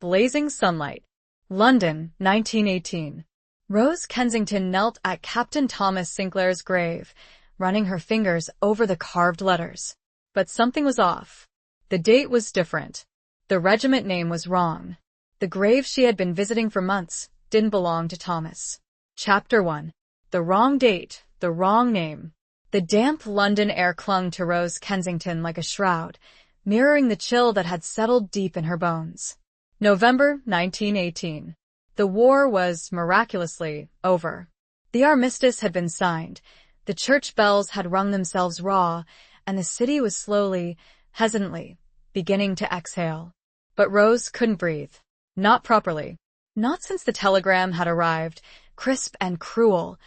blazing sunlight. London, 1918. Rose Kensington knelt at Captain Thomas Sinclair's grave, running her fingers over the carved letters. But something was off. The date was different. The regiment name was wrong. The grave she had been visiting for months didn't belong to Thomas. Chapter 1. The wrong date, the wrong name. The damp London air clung to Rose Kensington like a shroud, mirroring the chill that had settled deep in her bones. November 1918. The war was, miraculously, over. The armistice had been signed, the church bells had rung themselves raw, and the city was slowly, hesitantly, beginning to exhale. But Rose couldn't breathe. Not properly. Not since the telegram had arrived, crisp and cruel,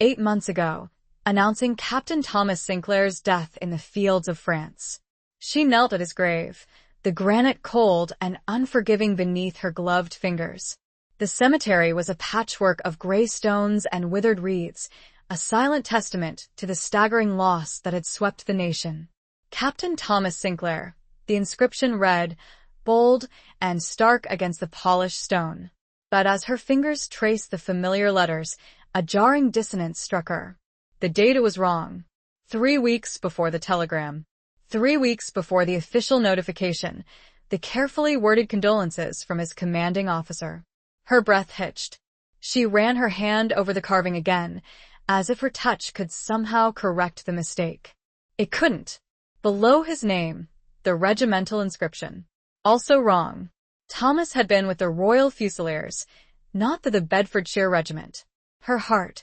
8 months ago, announcing Captain Thomas Sinclair's death in the fields of France. She knelt at his grave, the granite cold and unforgiving beneath her gloved fingers. The cemetery was a patchwork of gray stones and withered wreaths, a silent testament to the staggering loss that had swept the nation. Captain Thomas Sinclair, the inscription read, bold and stark against the polished stone. But as her fingers traced the familiar letters, a jarring dissonance struck her. The data was wrong. 3 weeks before the telegram. 3 weeks before the official notification, the carefully worded condolences from his commanding officer. Her breath hitched. She ran her hand over the carving again, as if her touch could somehow correct the mistake. It couldn't. Below his name, the regimental inscription. Also wrong. Thomas had been with the Royal Fusiliers, not the Bedfordshire Regiment. Her heart,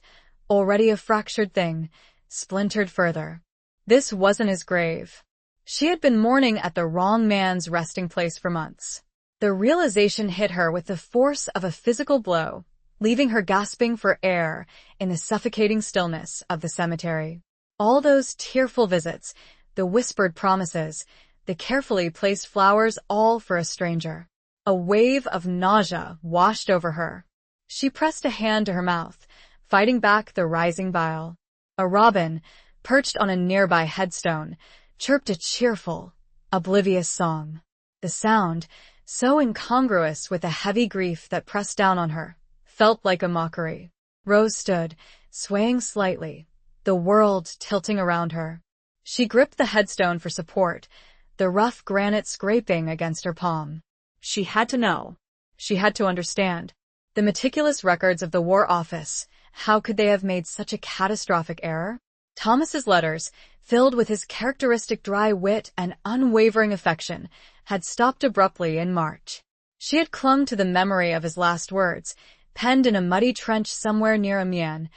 already a fractured thing, splintered further. This wasn't his grave. She had been mourning at the wrong man's resting place for months. The realization hit her with the force of a physical blow, leaving her gasping for air in the suffocating stillness of the cemetery. All those tearful visits, the whispered promises, the carefully placed flowers, all for a stranger. A wave of nausea washed over her. She pressed a hand to her mouth, fighting back the rising bile. A robin, perched on a nearby headstone, chirped a cheerful, oblivious song. The sound, so incongruous with the heavy grief that pressed down on her, felt like a mockery. Rose stood, swaying slightly, the world tilting around her. She gripped the headstone for support, the rough granite scraping against her palm. She had to know. She had to understand. The meticulous records of the War Office, how could they have made such a catastrophic error? Thomas's letters, filled with his characteristic dry wit and unwavering affection, had stopped abruptly in March. She had clung to the memory of his last words, penned in a muddy trench somewhere near Amiens.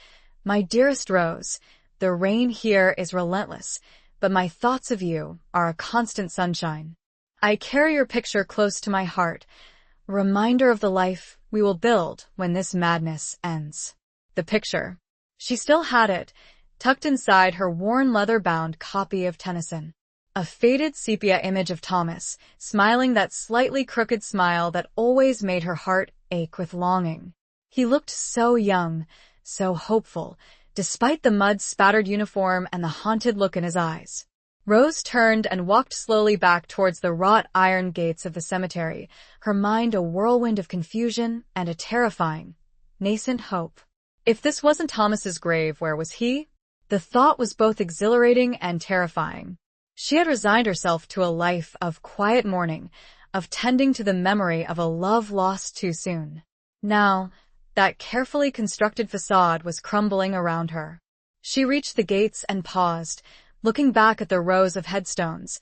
My dearest Rose, the rain here is relentless, but my thoughts of you are a constant sunshine. I carry your picture close to my heart, a reminder of the life we will build when this madness ends. The picture. She still had it, tucked inside her worn leather-bound copy of Tennyson. A faded sepia image of Thomas, smiling that slightly crooked smile that always made her heart ache with longing. He looked so young, so hopeful, despite the mud-spattered uniform and the haunted look in his eyes. Rose turned and walked slowly back towards the wrought iron gates of the cemetery, her mind a whirlwind of confusion and a terrifying, nascent hope. If this wasn't Thomas's grave, where was he? The thought was both exhilarating and terrifying. She had resigned herself to a life of quiet mourning, of tending to the memory of a love lost too soon. Now, that carefully constructed facade was crumbling around her. She reached the gates and paused, looking back at the rows of headstones,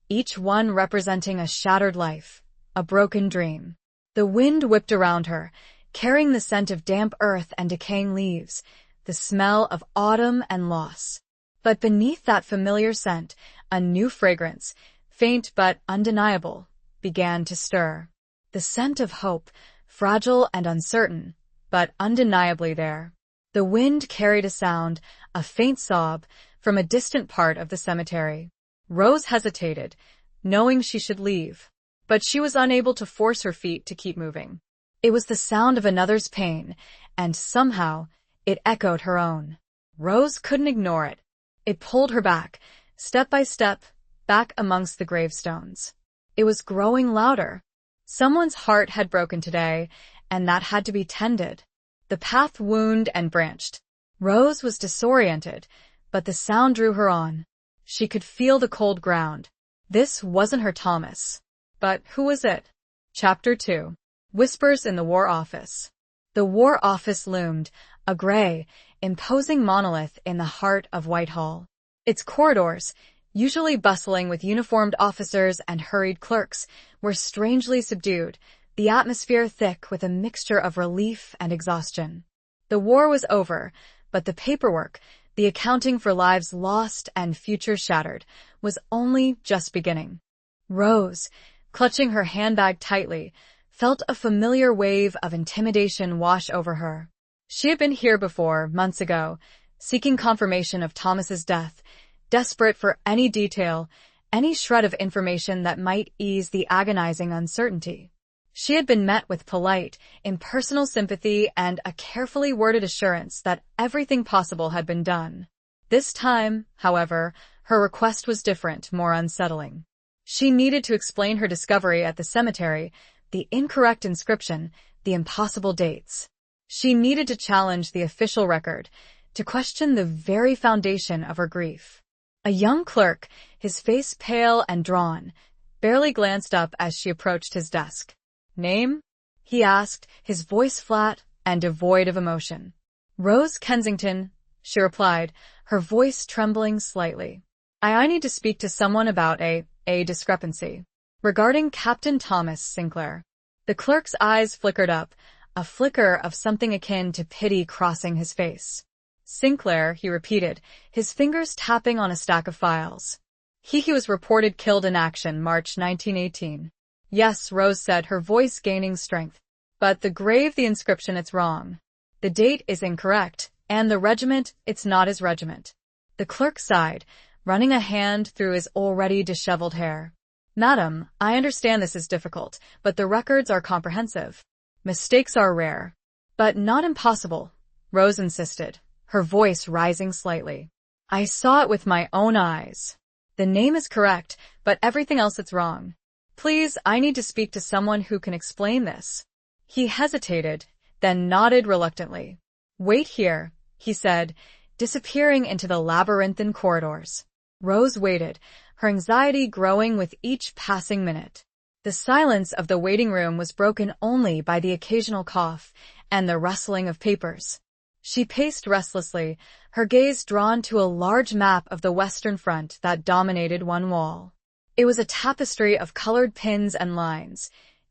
each one representing a shattered life, a broken dream. The wind whipped around her, carrying the scent of damp earth and decaying leaves, the smell of autumn and loss. But beneath that familiar scent, a new fragrance, faint but undeniable, began to stir. The scent of hope, fragile and uncertain, but undeniably there. The wind carried a sound, a faint sob, from a distant part of the cemetery. Rose hesitated, knowing she should leave, but she was unable to force her feet to keep moving. It was the sound of another's pain, and somehow it echoed her own. Rose couldn't ignore it. It pulled her back, step by step, back amongst the gravestones. It was growing louder. Someone's heart had broken today, and that had to be tended. The path wound and branched. Rose was disoriented, but the sound drew her on. She could feel the cold ground. This wasn't her Thomas. But who was it? Chapter 2. Whispers in the War Office. The War Office loomed, a gray, imposing monolith in the heart of Whitehall. Its corridors, usually bustling with uniformed officers and hurried clerks, were strangely subdued, the atmosphere thick with a mixture of relief and exhaustion. The war was over, but the paperwork, the accounting for lives lost and futures shattered, was only just beginning. Rose, clutching her handbag tightly, felt a familiar wave of intimidation wash over her. She had been here before, months ago, seeking confirmation of Thomas's death, desperate for any detail, any shred of information that might ease the agonizing uncertainty. She had been met with polite, impersonal sympathy and a carefully worded assurance that everything possible had been done. This time, however, her request was different, more unsettling. She needed to explain her discovery at the cemetery, the incorrect inscription, the impossible dates. She needed to challenge the official record, to question the very foundation of her grief. A young clerk, his face pale and drawn, barely glanced up as she approached his desk. "Name?" he asked, his voice flat and devoid of emotion. "Rose Kensington," she replied, her voice trembling slightly. I need to speak to someone about a discrepancy. Regarding Captain Thomas Sinclair." The clerk's eyes flickered up, a flicker of something akin to pity crossing his face. "Sinclair," he repeated, his fingers tapping on a stack of files. He was reported killed in action, March 1918. "Yes," Rose said, her voice gaining strength. "But the grave, the inscription, it's wrong. The date is incorrect, and the regiment, it's not his regiment." The clerk sighed, running a hand through his already disheveled hair. "Madam, I understand this is difficult, but the records are comprehensive. Mistakes are rare. But not impossible," Rose insisted, her voice rising slightly. "I saw it with my own eyes. The name is correct, but everything else is wrong. Please, I need to speak to someone who can explain this." He hesitated, then nodded reluctantly. "Wait here," he said, disappearing into the labyrinthine corridors. Rose waited, her anxiety growing with each passing minute. The silence of the waiting room was broken only by the occasional cough and the rustling of papers. She paced restlessly, her gaze drawn to a large map of the Western Front that dominated one wall. It was a tapestry of colored pins and lines,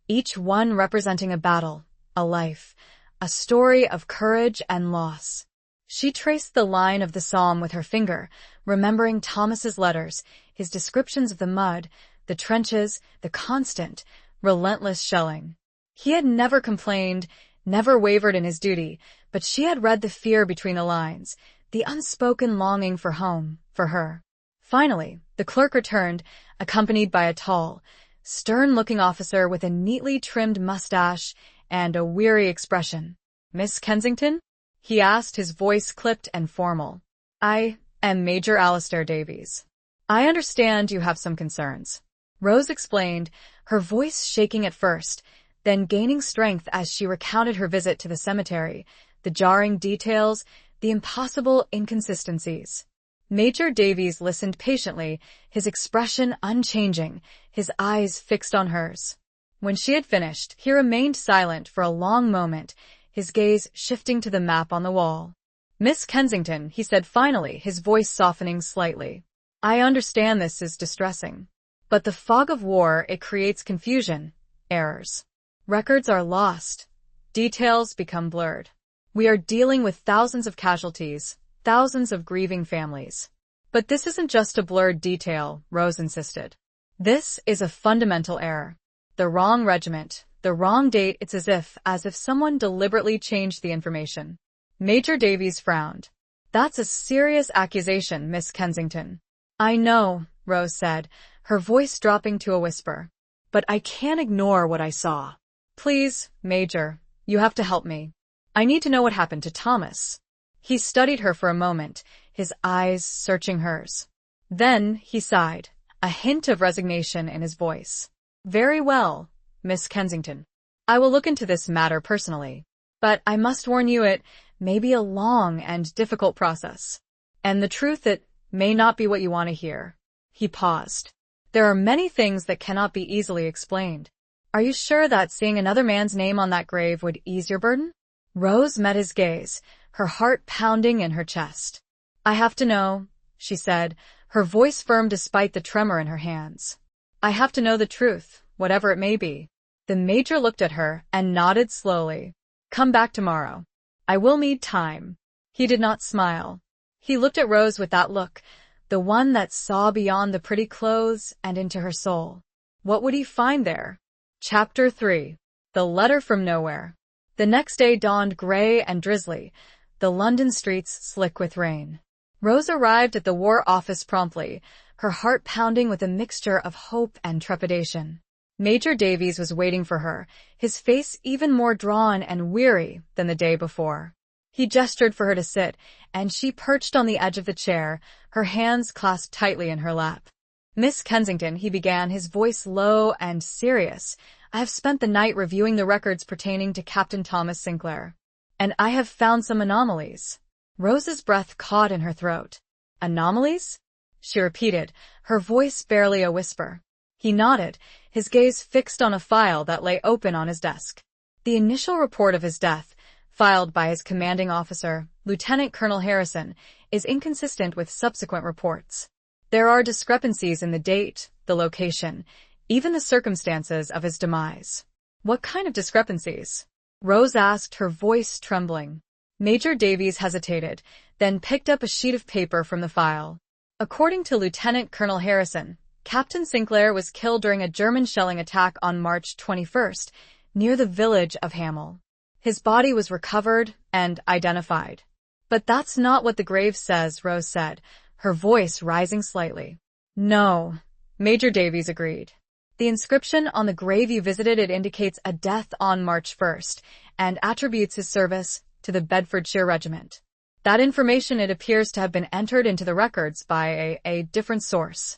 each one representing a battle, a life, a story of courage and loss. She traced the line of the Somme with her finger, remembering Thomas's letters, his descriptions of the mud, the trenches, the constant, relentless shelling. He had never complained, never wavered in his duty, but she had read the fear between the lines, the unspoken longing for home, for her. Finally, the clerk returned, accompanied by a tall, stern-looking officer with a neatly trimmed mustache and a weary expression. "Miss Kensington?" he asked, his voice clipped and formal. "I am Major Alistair Davies. I understand you have some concerns," Rose explained, her voice shaking at first, then gaining strength as she recounted her visit to the cemetery, the jarring details, the impossible inconsistencies. Major Davies listened patiently, his expression unchanging, his eyes fixed on hers. When she had finished, he remained silent for a long moment, his gaze shifting to the map on the wall. "Miss Kensington," he said finally, his voice softening slightly. "I understand this is distressing. But the fog of war, it creates confusion, errors. Records are lost. Details become blurred. We are dealing with thousands of casualties, thousands of grieving families. But this isn't just a blurred detail," Rose insisted. "This is a fundamental error. The wrong regiment, the wrong date. It's as if someone deliberately changed the information." Major Davies frowned. "That's a serious accusation, Miss Kensington." "I know," Rose said, her voice dropping to a whisper. "But I can't ignore what I saw. Please, Major, you have to help me. I need to know what happened to Thomas." He studied her for a moment, his eyes searching hers. Then he sighed, a hint of resignation in his voice. "Very well. Miss Kensington. I will look into this matter personally. But I must warn you it may be a long and difficult process. And the truth it may not be what you want to hear. He paused. There are many things that cannot be easily explained. Are you sure that seeing another man's name on that grave would ease your burden? Rose met his gaze, her heart pounding in her chest. I have to know, she said, her voice firm despite the tremor in her hands. I have to know the truth, whatever it may be. The Major looked at her and nodded slowly. Come back tomorrow. I will need time. He did not smile. He looked at Rose with that look, the one that saw beyond the pretty clothes and into her soul. What would he find there? Chapter 3. The Letter from Nowhere. The next day dawned gray and drizzly, the London streets slick with rain. Rose arrived at the War Office promptly, her heart pounding with a mixture of hope and trepidation. Major Davies was waiting for her, his face even more drawn and weary than the day before. He gestured for her to sit, and she perched on the edge of the chair, her hands clasped tightly in her lap. Miss Kensington, he began, his voice low and serious. I have spent the night reviewing the records pertaining to Captain Thomas Sinclair. And I have found some anomalies. Rose's breath caught in her throat. Anomalies? She repeated, her voice barely a whisper. He nodded, his gaze fixed on a file that lay open on his desk. The initial report of his death, filed by his commanding officer, Lieutenant Colonel Harrison, is inconsistent with subsequent reports. There are discrepancies in the date, the location, even the circumstances of his demise. What kind of discrepancies? Rose asked, her voice trembling. Major Davies hesitated, then picked up a sheet of paper from the file. According to Lieutenant Colonel Harrison, Captain Sinclair was killed during a German shelling attack on March 21st, near the village of Hamel. His body was recovered and identified. But that's not what the grave says, Rose said, her voice rising slightly. No, Major Davies agreed. The inscription on the grave you visited, it indicates a death on March 1st and attributes his service to the Bedfordshire Regiment. That information, it appears to have been entered into the records by a different source.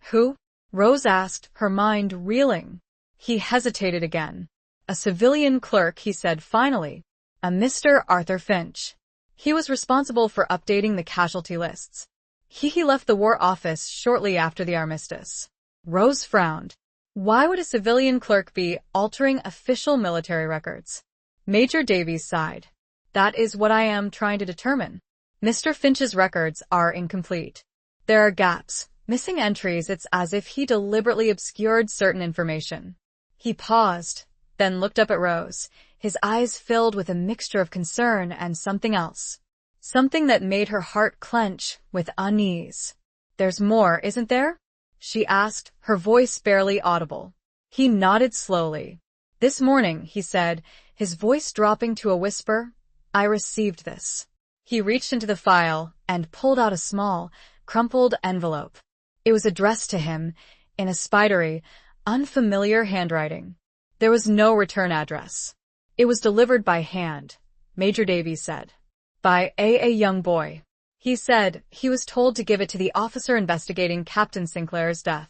Who? Rose asked, her mind reeling. He hesitated again. A civilian clerk, he said finally. A Mr. Arthur Finch. He was responsible for updating the casualty lists. He left the War Office shortly after the armistice. Rose frowned. Why would a civilian clerk be altering official military records? Major Davies sighed. That is what I am trying to determine. Mr. Finch's records are incomplete. There are gaps, missing entries. It's as if he deliberately obscured certain information. He paused, then looked up at Rose, his eyes filled with a mixture of concern and something else. Something that made her heart clench with unease. There's more, isn't there? She asked, her voice barely audible. He nodded slowly. This morning, he said, his voice dropping to a whisper, I received this. He reached into the file and pulled out a small, crumpled envelope. It was addressed to him in a spidery, unfamiliar handwriting. There was no return address. It was delivered by hand, Major Davies said. By a young boy. He said he was told to give it to the officer investigating Captain Sinclair's death.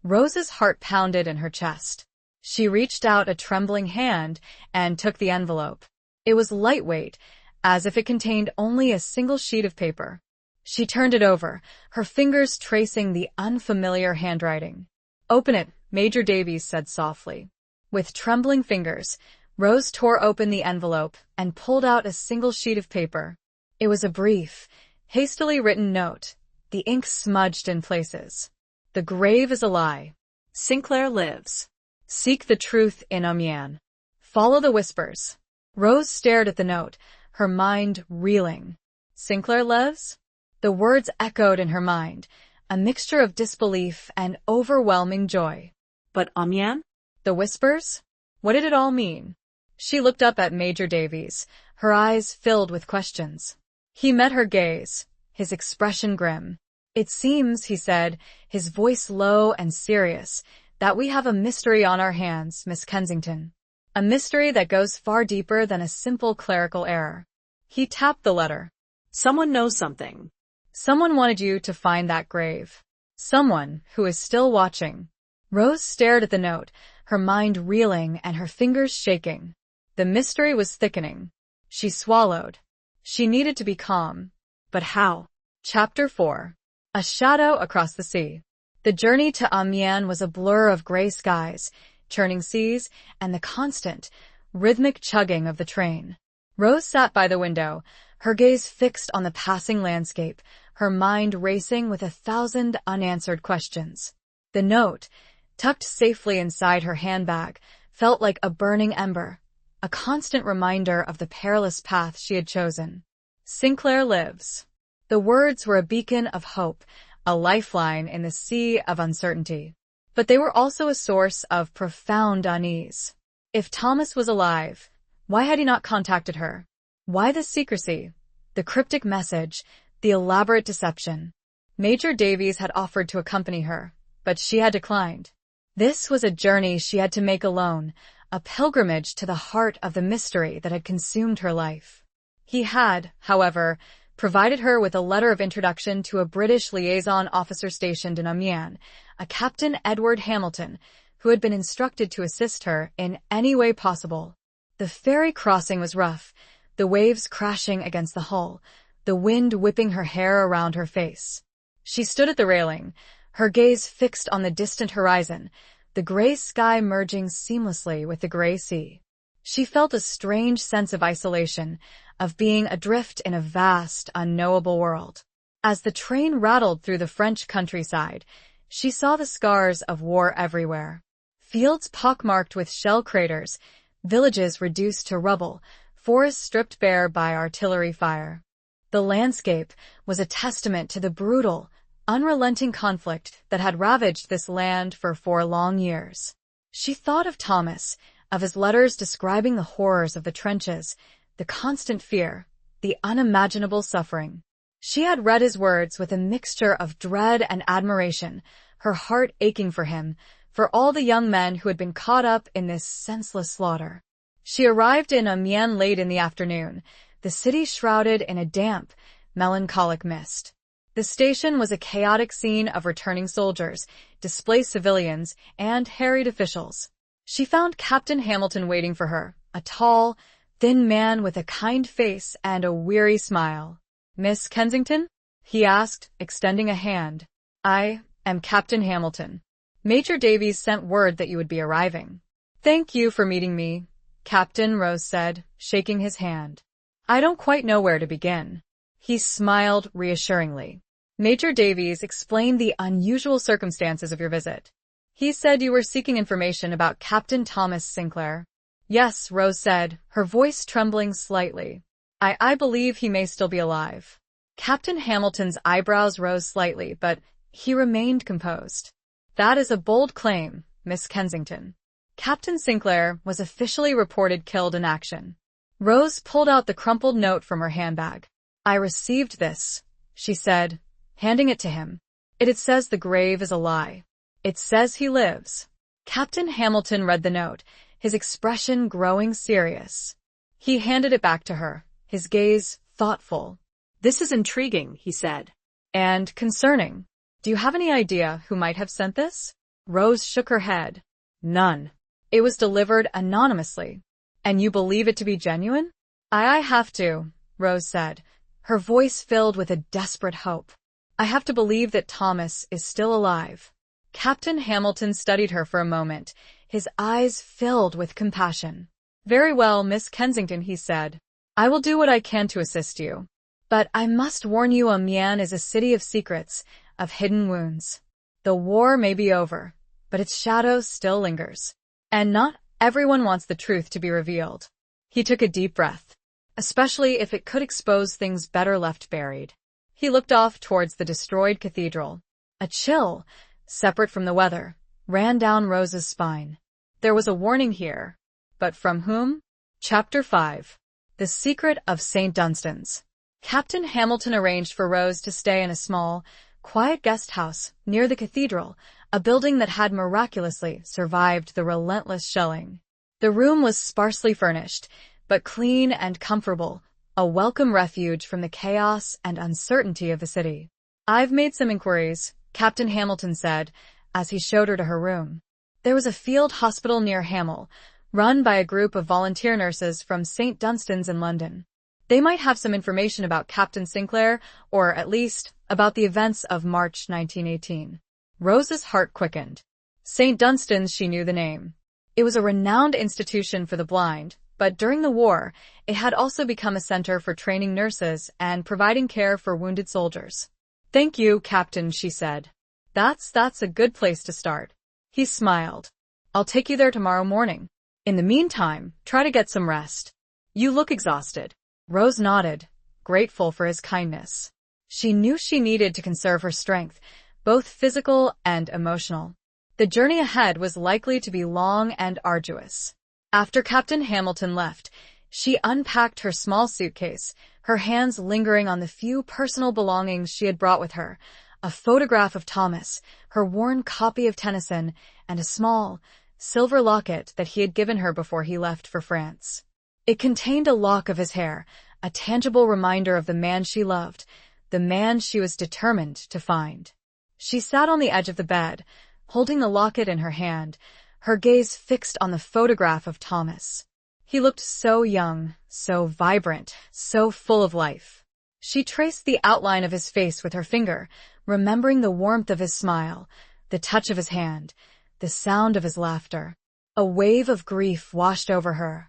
Rose's heart pounded in her chest. She reached out a trembling hand and took the envelope. It was lightweight, as if it contained only a single sheet of paper. She turned it over, her fingers tracing the unfamiliar handwriting. Open it, Major Davies said softly. With trembling fingers, Rose tore open the envelope and pulled out a single sheet of paper. It was a brief, hastily written note, the ink smudged in places. The grave is a lie. Sinclair lives. Seek the truth in Amiens. Follow the whispers. Rose stared at the note, her mind reeling. Sinclair lives? The words echoed in her mind, a mixture of disbelief and overwhelming joy. But Amiens? The whispers? What did it all mean? She looked up at Major Davies, her eyes filled with questions. He met her gaze, his expression grim. It seems, he said, his voice low and serious, that we have a mystery on our hands, Miss Kensington. A mystery that goes far deeper than a simple clerical error. He tapped the letter. Someone knows something. Someone wanted you to find that grave. Someone who is still watching. Rose stared at the note, her mind reeling and her fingers shaking. The mystery was thickening. She swallowed. She needed to be calm. But how? Chapter 4. A shadow across the sea. The journey to Amiens was a blur of gray skies, churning seas, and the constant, rhythmic chugging of the train. Rose sat by the window, her gaze fixed on the passing landscape, her mind racing with 1,000 unanswered questions. The note, tucked safely inside her handbag, felt like a burning ember, a constant reminder of the perilous path she had chosen. Sinclair lives. The words were a beacon of hope, a lifeline in the sea of uncertainty. But they were also a source of profound unease. If Thomas was alive, why had he not contacted her? Why the secrecy, the cryptic message, the elaborate deception? Major Davies had offered to accompany her, but she had declined. This was a journey she had to make alone, a pilgrimage to the heart of the mystery that had consumed her life. He had, however, provided her with a letter of introduction to a British liaison officer stationed in Amiens, a Captain Edward Hamilton, who had been instructed to assist her in any way possible. The ferry crossing was rough, the waves crashing against the hull, the wind whipping her hair around her face. She stood at the railing, her gaze fixed on the distant horizon, the gray sky merging seamlessly with the gray sea. She felt a strange sense of isolation, of being adrift in a vast, unknowable world. As the train rattled through the French countryside, she saw the scars of war everywhere. Fields pockmarked with shell craters, villages reduced to rubble, forests stripped bare by artillery fire. The landscape was a testament to the brutal, unrelenting conflict that had ravaged this land for 4 long years. She thought of Thomas, of his letters describing the horrors of the trenches, the constant fear, the unimaginable suffering. She had read his words with a mixture of dread and admiration, her heart aching for him, for all the young men who had been caught up in this senseless slaughter. She arrived in Amiens late in the afternoon, the city shrouded in a damp, melancholic mist. The station was a chaotic scene of returning soldiers, displaced civilians, and harried officials. She found Captain Hamilton waiting for her, a tall, thin man with a kind face and a weary smile. "Miss Kensington?" he asked, extending a hand. "I am Captain Hamilton. Major Davies sent word that you would be arriving." "Thank you for meeting me," Captain Rose said, shaking his hand. "I don't quite know where to begin." He smiled reassuringly. "Major Davies explained the unusual circumstances of your visit. He said you were seeking information about Captain Thomas Sinclair." "Yes," Rose said, her voice trembling slightly. I believe he may still be alive." Captain Hamilton's eyebrows rose slightly, but he remained composed. "That is a bold claim, Miss Kensington. Captain Sinclair was officially reported killed in action." Rose pulled out the crumpled note from her handbag. "I received this," she said, handing it to him. "It says the grave is a lie. It says he lives." Captain Hamilton read the note, his expression growing serious. He handed it back to her, his gaze thoughtful. "This is intriguing," he said. "And concerning. Do you have any idea who might have sent this?" Rose shook her head. "None. It was delivered anonymously. And you believe it to be genuine?" I have to," Rose said, her voice filled with a desperate hope. "I have to believe that Thomas is still alive." Captain Hamilton studied her for a moment, his eyes filled with compassion. "Very well, Miss Kensington," he said. "I will do what I can to assist you. But I must warn you, Amiens is a city of secrets, of hidden wounds. The war may be over, but its shadow still lingers. And not everyone wants the truth to be revealed." He took a deep breath, especially if it could expose things better left buried. He looked off towards the destroyed cathedral. A chill, separate from the weather, ran down Rose's spine. There was a warning here. But from whom? Chapter 5. The Secret of St. Dunstan's. Captain Hamilton arranged for Rose to stay in a small, quiet guest house near the cathedral, a building that had miraculously survived the relentless shelling. The room was sparsely furnished, but clean and comfortable, a welcome refuge from the chaos and uncertainty of the city. "I've made some inquiries," Captain Hamilton said, as he showed her to her room. There was a field hospital near Hamel, run by a group of volunteer nurses from St. Dunstan's in London. They might have some information about Captain Sinclair, or at least about the events of March 1918. Rose's heart quickened. St. Dunstan's, she knew the name. It was a renowned institution for the blind, but during the war, it had also become a center for training nurses and providing care for wounded soldiers. "Thank you, Captain," she said. That's a good place to start." He smiled. "I'll take you there tomorrow morning. In the meantime, try to get some rest. You look exhausted." Rose nodded, grateful for his kindness. She knew she needed to conserve her strength, both physical and emotional. The journey ahead was likely to be long and arduous. After Captain Hamilton left, she unpacked her small suitcase, her hands lingering on the few personal belongings she had brought with her: a photograph of Thomas, her worn copy of Tennyson, and a small, silver locket that he had given her before he left for France. It contained a lock of his hair, a tangible reminder of the man she loved, the man she was determined to find. She sat on the edge of the bed, holding the locket in her hand, her gaze fixed on the photograph of Thomas. He looked so young, so vibrant, so full of life. She traced the outline of his face with her finger, remembering the warmth of his smile, the touch of his hand, the sound of his laughter. A wave of grief washed over her,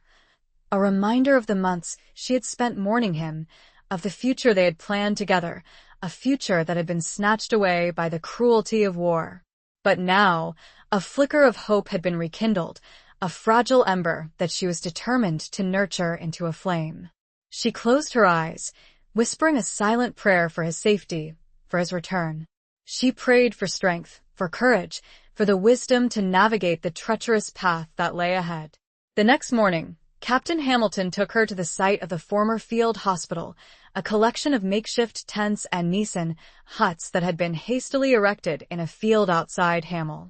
a reminder of the months she had spent mourning him, of the future they had planned together, a future that had been snatched away by the cruelty of war. But now, a flicker of hope had been rekindled, a fragile ember that she was determined to nurture into a flame. She closed her eyes, whispering a silent prayer for his safety, for his return. She prayed for strength, for courage, for the wisdom to navigate the treacherous path that lay ahead. The next morning, Captain Hamilton took her to the site of the former field hospital, a collection of makeshift tents and Nissen huts that had been hastily erected in a field outside Hamel.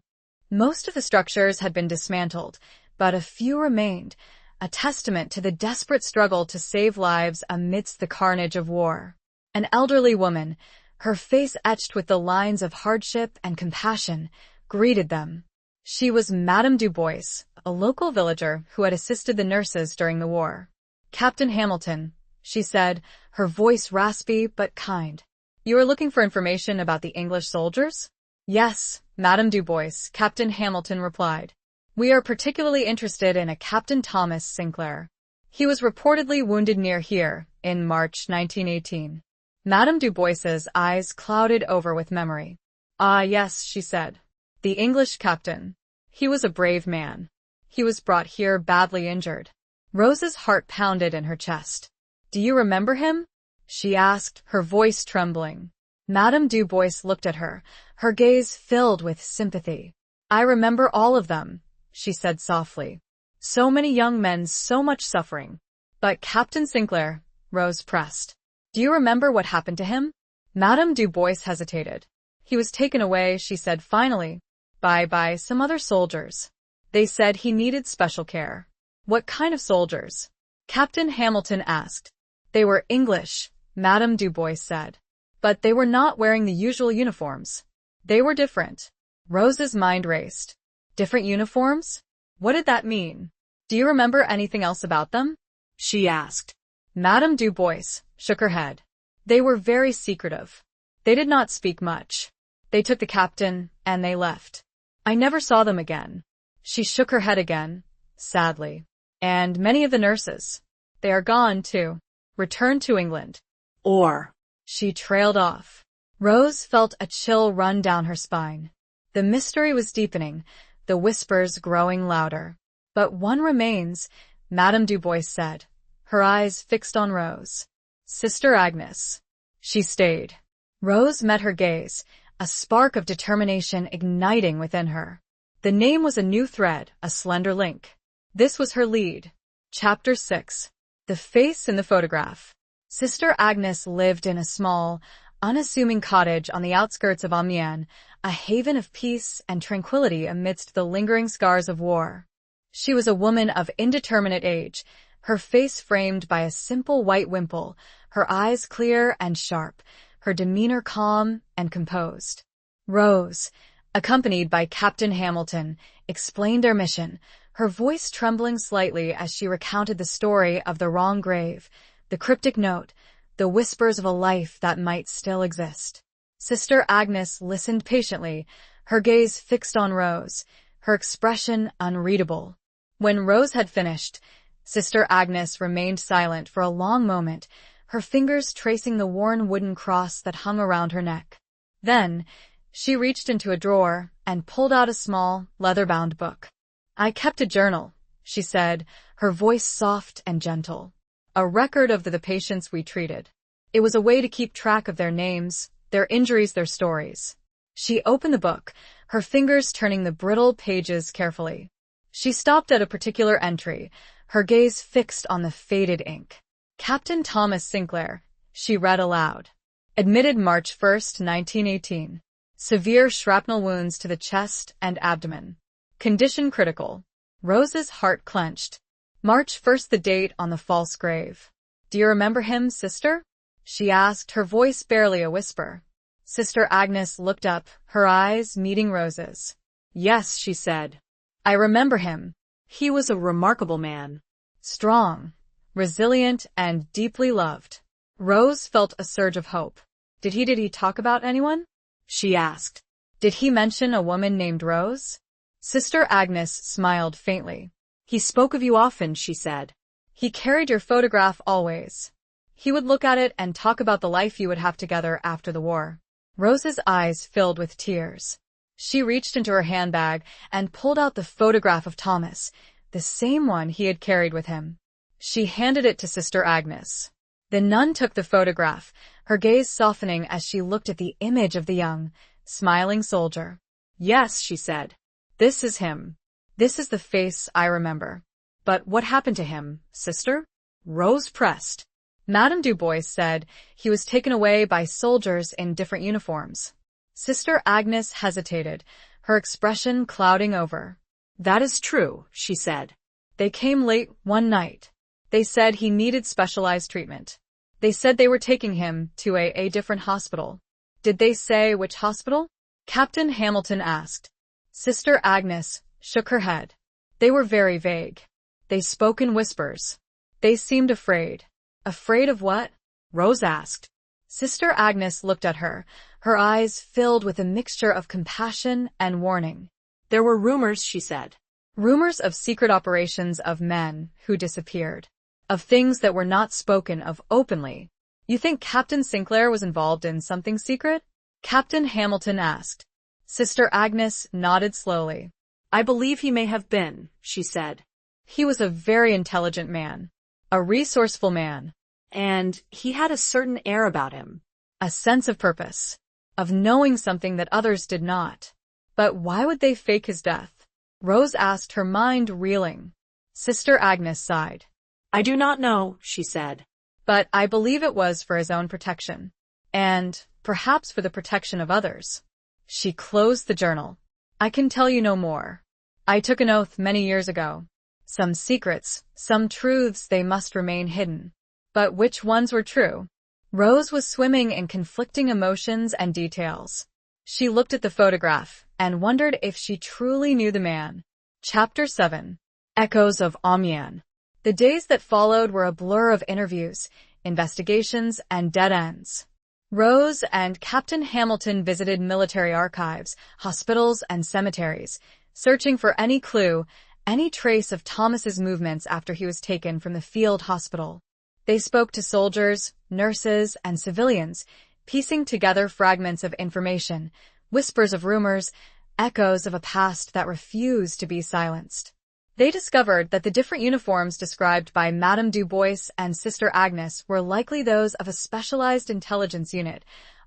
Most of the structures had been dismantled, but a few remained, a testament to the desperate struggle to save lives amidst the carnage of war. An elderly woman, her face etched with the lines of hardship and compassion, greeted them. She was Madame Dubois, a local villager who had assisted the nurses during the war. "Captain Hamilton," she said, her voice raspy but kind. "You are looking for information about the English soldiers?" "Yes, Madame Dubois," Captain Hamilton replied. "We are particularly interested in a Captain Thomas Sinclair. He was reportedly wounded near here in March 1918. Madame Dubois's eyes clouded over with memory. "Ah, yes," she said. "The English captain. He was a brave man. He was brought here badly injured." Rose's heart pounded in her chest. "Do you remember him?" she asked, her voice trembling. Madame Dubois looked at her, her gaze filled with sympathy. "I remember all of them," she said softly. "So many young men, so much suffering." "But Captain Sinclair," Rose pressed. "Do you remember what happened to him?" Madame Dubois hesitated. "He was taken away," she said finally, by some other soldiers. They said he needed special care." "What kind of soldiers?" Captain Hamilton asked. "They were English," Madame Dubois said. "But they were not wearing the usual uniforms. They were different." Rose's mind raced. "Different uniforms? What did that mean? Do you remember anything else about them?" she asked. Madame Dubois shook her head. "They were very secretive. They did not speak much. They took the captain, and they left. I never saw them again." She shook her head again, sadly. "And many of the nurses. They are gone, too. Returned to England. Or..." She trailed off. Rose felt a chill run down her spine. The mystery was deepening, the whispers growing louder. "But one remains," Madame Dubois said, her eyes fixed on Rose. "Sister Agnes." She stayed. Rose met her gaze, a spark of determination igniting within her. The name was a new thread, a slender link. This was her lead. Chapter 6. The face in the photograph. Sister Agnes lived in a small, unassuming cottage on the outskirts of Amiens, a haven of peace and tranquility amidst the lingering scars of war. She was a woman of indeterminate age, her face framed by a simple white wimple, her eyes clear and sharp, her demeanor calm and composed. Rose, accompanied by Captain Hamilton, explained their mission, her voice trembling slightly as she recounted the story of the wrong grave, the cryptic note, the whispers of a life that might still exist. Sister Agnes listened patiently, her gaze fixed on Rose, her expression unreadable. When Rose had finished, Sister Agnes remained silent for a long moment, her fingers tracing the worn wooden cross that hung around her neck. Then, she reached into a drawer and pulled out a small, leather-bound book. "I kept a journal," she said, her voice soft and gentle. "A record of the patients we treated. It was a way to keep track of their names, their injuries, their stories." She opened the book, her fingers turning the brittle pages carefully. She stopped at a particular entry, her gaze fixed on the faded ink. "Captain Thomas Sinclair," she read aloud. "Admitted March 1st, 1918. Severe shrapnel wounds to the chest and abdomen. Condition critical." Rose's heart clenched. March 1st, the date on the false grave. "Do you remember him, sister?" she asked, her voice barely a whisper. Sister Agnes looked up, her eyes meeting Rose's. "Yes," she said. "I remember him. He was a remarkable man. Strong, resilient, and deeply loved." Rose felt a surge of hope. Did he talk about anyone?" she asked. "Did he mention a woman named Rose?" Sister Agnes smiled faintly. "He spoke of you often," she said. "He carried your photograph always. He would look at it and talk about the life you would have together after the war." Rose's eyes filled with tears. She reached into her handbag and pulled out the photograph of Thomas, the same one he had carried with him. She handed it to Sister Agnes. The nun took the photograph, her gaze softening as she looked at the image of the young, smiling soldier. "Yes," she said. "This is him. This is the face I remember." "But what happened to him, sister?" Rose pressed. Madame Du Bois said he was taken away by soldiers in different uniforms. Sister Agnes hesitated, her expression clouding over. "That is true," she said. "They came late one night. They said he needed specialized treatment. They said they were taking him to a different hospital." "Did they say which hospital?" Captain Hamilton asked. Sister Agnes shook her head. "They were very vague. They spoke in whispers. They seemed afraid." "Afraid of what?" Rose asked. Sister Agnes looked at her, her eyes filled with a mixture of compassion and warning. "There were rumors," she said. "Rumors of secret operations of men who disappeared. Of things that were not spoken of openly." "You think Captain Sinclair was involved in something secret?" Captain Hamilton asked. Sister Agnes nodded slowly. "I believe he may have been," she said. "He was a very intelligent man. A resourceful man. And he had a certain air about him. A sense of purpose. Of knowing something that others did not." "But why would they fake his death?" Rose asked, her mind reeling. Sister Agnes sighed. "I do not know," she said. "But I believe it was for his own protection. And perhaps for the protection of others." She closed the journal. "I can tell you no more. I took an oath many years ago. Some secrets, some truths, they must remain hidden." But which ones were true? Rose was swimming in conflicting emotions and details. She looked at the photograph and wondered if she truly knew the man. Chapter 7. Echoes of Amiens. The days that followed were a blur of interviews, investigations, and dead ends. Rose and Captain Hamilton visited military archives, hospitals, and cemeteries, searching for any clue, any trace of Thomas's movements after he was taken from the field hospital. They spoke to soldiers, nurses, and civilians, piecing together fragments of information, whispers of rumors, echoes of a past that refused to be silenced. They discovered that the different uniforms described by Madame Du Bois and Sister Agnes were likely those of a specialized intelligence unit,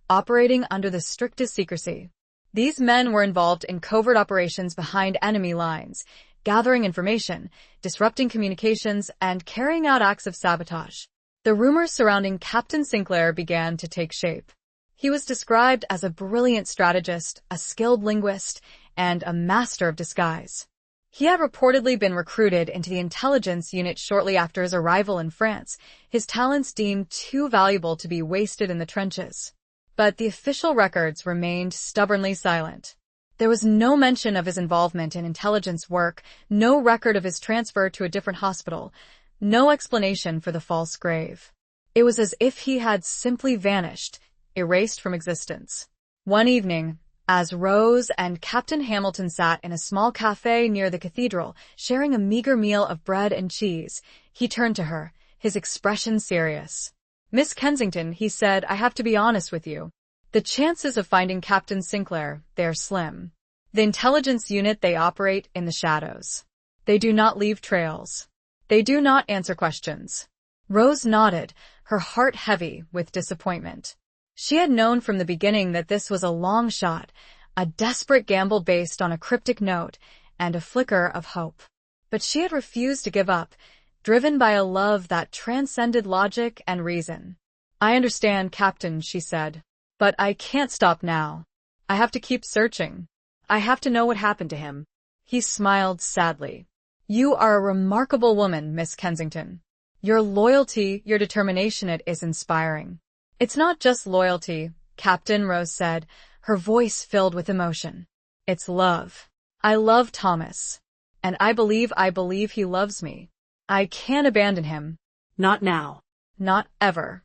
operating under the strictest secrecy. These men were involved in covert operations behind enemy lines, gathering information, disrupting communications, and carrying out acts of sabotage. The rumors surrounding Captain Sinclair began to take shape. He was described as a brilliant strategist, a skilled linguist, and a master of disguise. He had reportedly been recruited into the intelligence unit shortly after his arrival in France, his talents deemed too valuable to be wasted in the trenches. But the official records remained stubbornly silent. There was no mention of his involvement in intelligence work, no record of his transfer to a different hospital, no explanation for the false grave. It was as if he had simply vanished, erased from existence. One evening, as Rose and Captain Hamilton sat in a small cafe near the cathedral, sharing a meager meal of bread and cheese, he turned to her, his expression serious. "Miss Kensington," he said, "I have to be honest with you. The chances of finding Captain Sinclair, they're slim. The intelligence unit, they operate in the shadows. They do not leave trails. They do not answer questions." Rose nodded, her heart heavy with disappointment. She had known from the beginning that this was a long shot, a desperate gamble based on a cryptic note and a flicker of hope. But she had refused to give up, driven by a love that transcended logic and reason. "I understand, Captain," she said. "But I can't stop now. I have to keep searching. I have to know what happened to him." He smiled sadly. "You are a remarkable woman, Miss Kensington. Your loyalty, your determination, it is inspiring." "It's not just loyalty," Captain Rose said, her voice filled with emotion. "It's love. I love Thomas. And I believe he loves me. I can't abandon him. Not now. Not ever."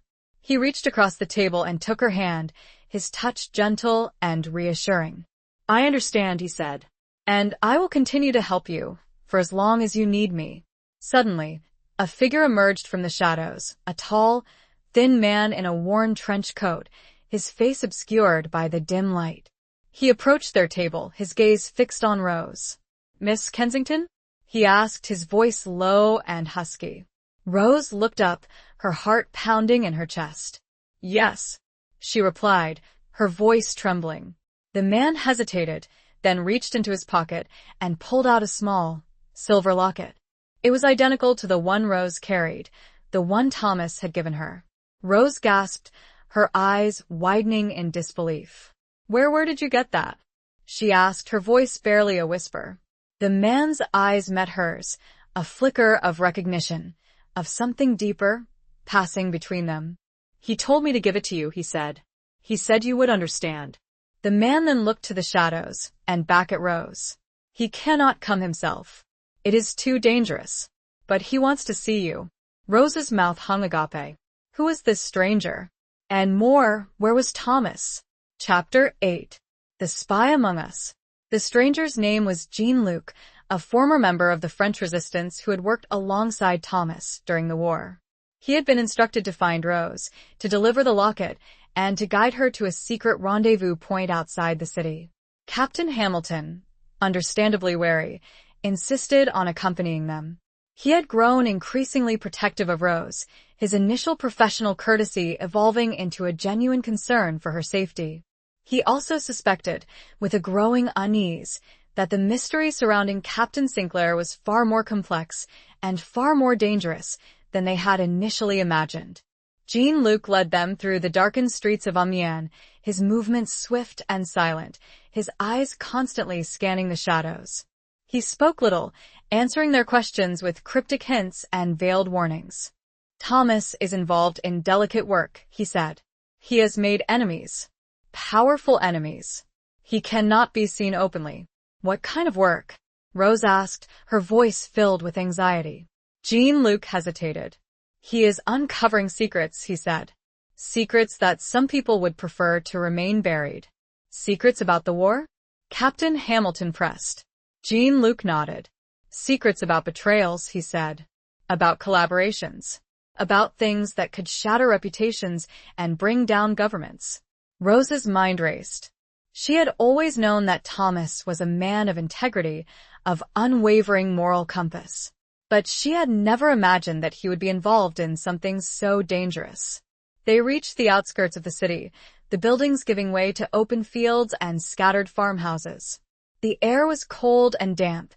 He reached across the table and took her hand, his touch gentle and reassuring. "I understand," he said. "And I will continue to help you, for as long as you need me." Suddenly, a figure emerged from the shadows, a tall, thin man in a worn trench coat, his face obscured by the dim light. He approached their table, his gaze fixed on Rose. "Miss Kensington?" he asked, his voice low and husky. Rose looked up, her heart pounding in her chest. "Yes," she replied, her voice trembling. The man hesitated, then reached into his pocket and pulled out a small, silver locket. It was identical to the one Rose carried, the one Thomas had given her. Rose gasped, her eyes widening in disbelief. Where did you get that?" she asked, her voice barely a whisper. The man's eyes met hers, a flicker of recognition, of something deeper, passing between them. "He told me to give it to you," he said. "He said you would understand." The man then looked to the shadows, and back at Rose. "He cannot come himself. It is too dangerous. But he wants to see you." Rose's mouth hung agape. Who was this stranger? And more, where was Thomas? Chapter 8. The Spy Among Us. The stranger's name was Jean-Luc, a former member of the French resistance who had worked alongside Thomas during the war. He had been instructed to find Rose, to deliver the locket, and to guide her to a secret rendezvous point outside the city. Captain Hamilton, understandably wary, insisted on accompanying them. He had grown increasingly protective of Rose, his initial professional courtesy evolving into a genuine concern for her safety. He also suspected, with a growing unease, that the mystery surrounding Captain Sinclair was far more complex and far more dangerous than they had initially imagined. Jean-Luc led them through the darkened streets of Amiens, his movements swift and silent, his eyes constantly scanning the shadows. He spoke little, answering their questions with cryptic hints and veiled warnings. "Thomas is involved in delicate work," he said. "He has made enemies. Powerful enemies. He cannot be seen openly." "What kind of work?" Rose asked, her voice filled with anxiety. Jean-Luc hesitated. "He is uncovering secrets," he said. "Secrets that some people would prefer to remain buried." "Secrets about the war?" Captain Hamilton pressed. Jean-Luc nodded. "Secrets about betrayals," he said. "About collaborations. About things that could shatter reputations and bring down governments." Rose's mind raced. She had always known that Thomas was a man of integrity, of unwavering moral compass. But she had never imagined that he would be involved in something so dangerous. They reached the outskirts of the city, the buildings giving way to open fields and scattered farmhouses. The air was cold and damp,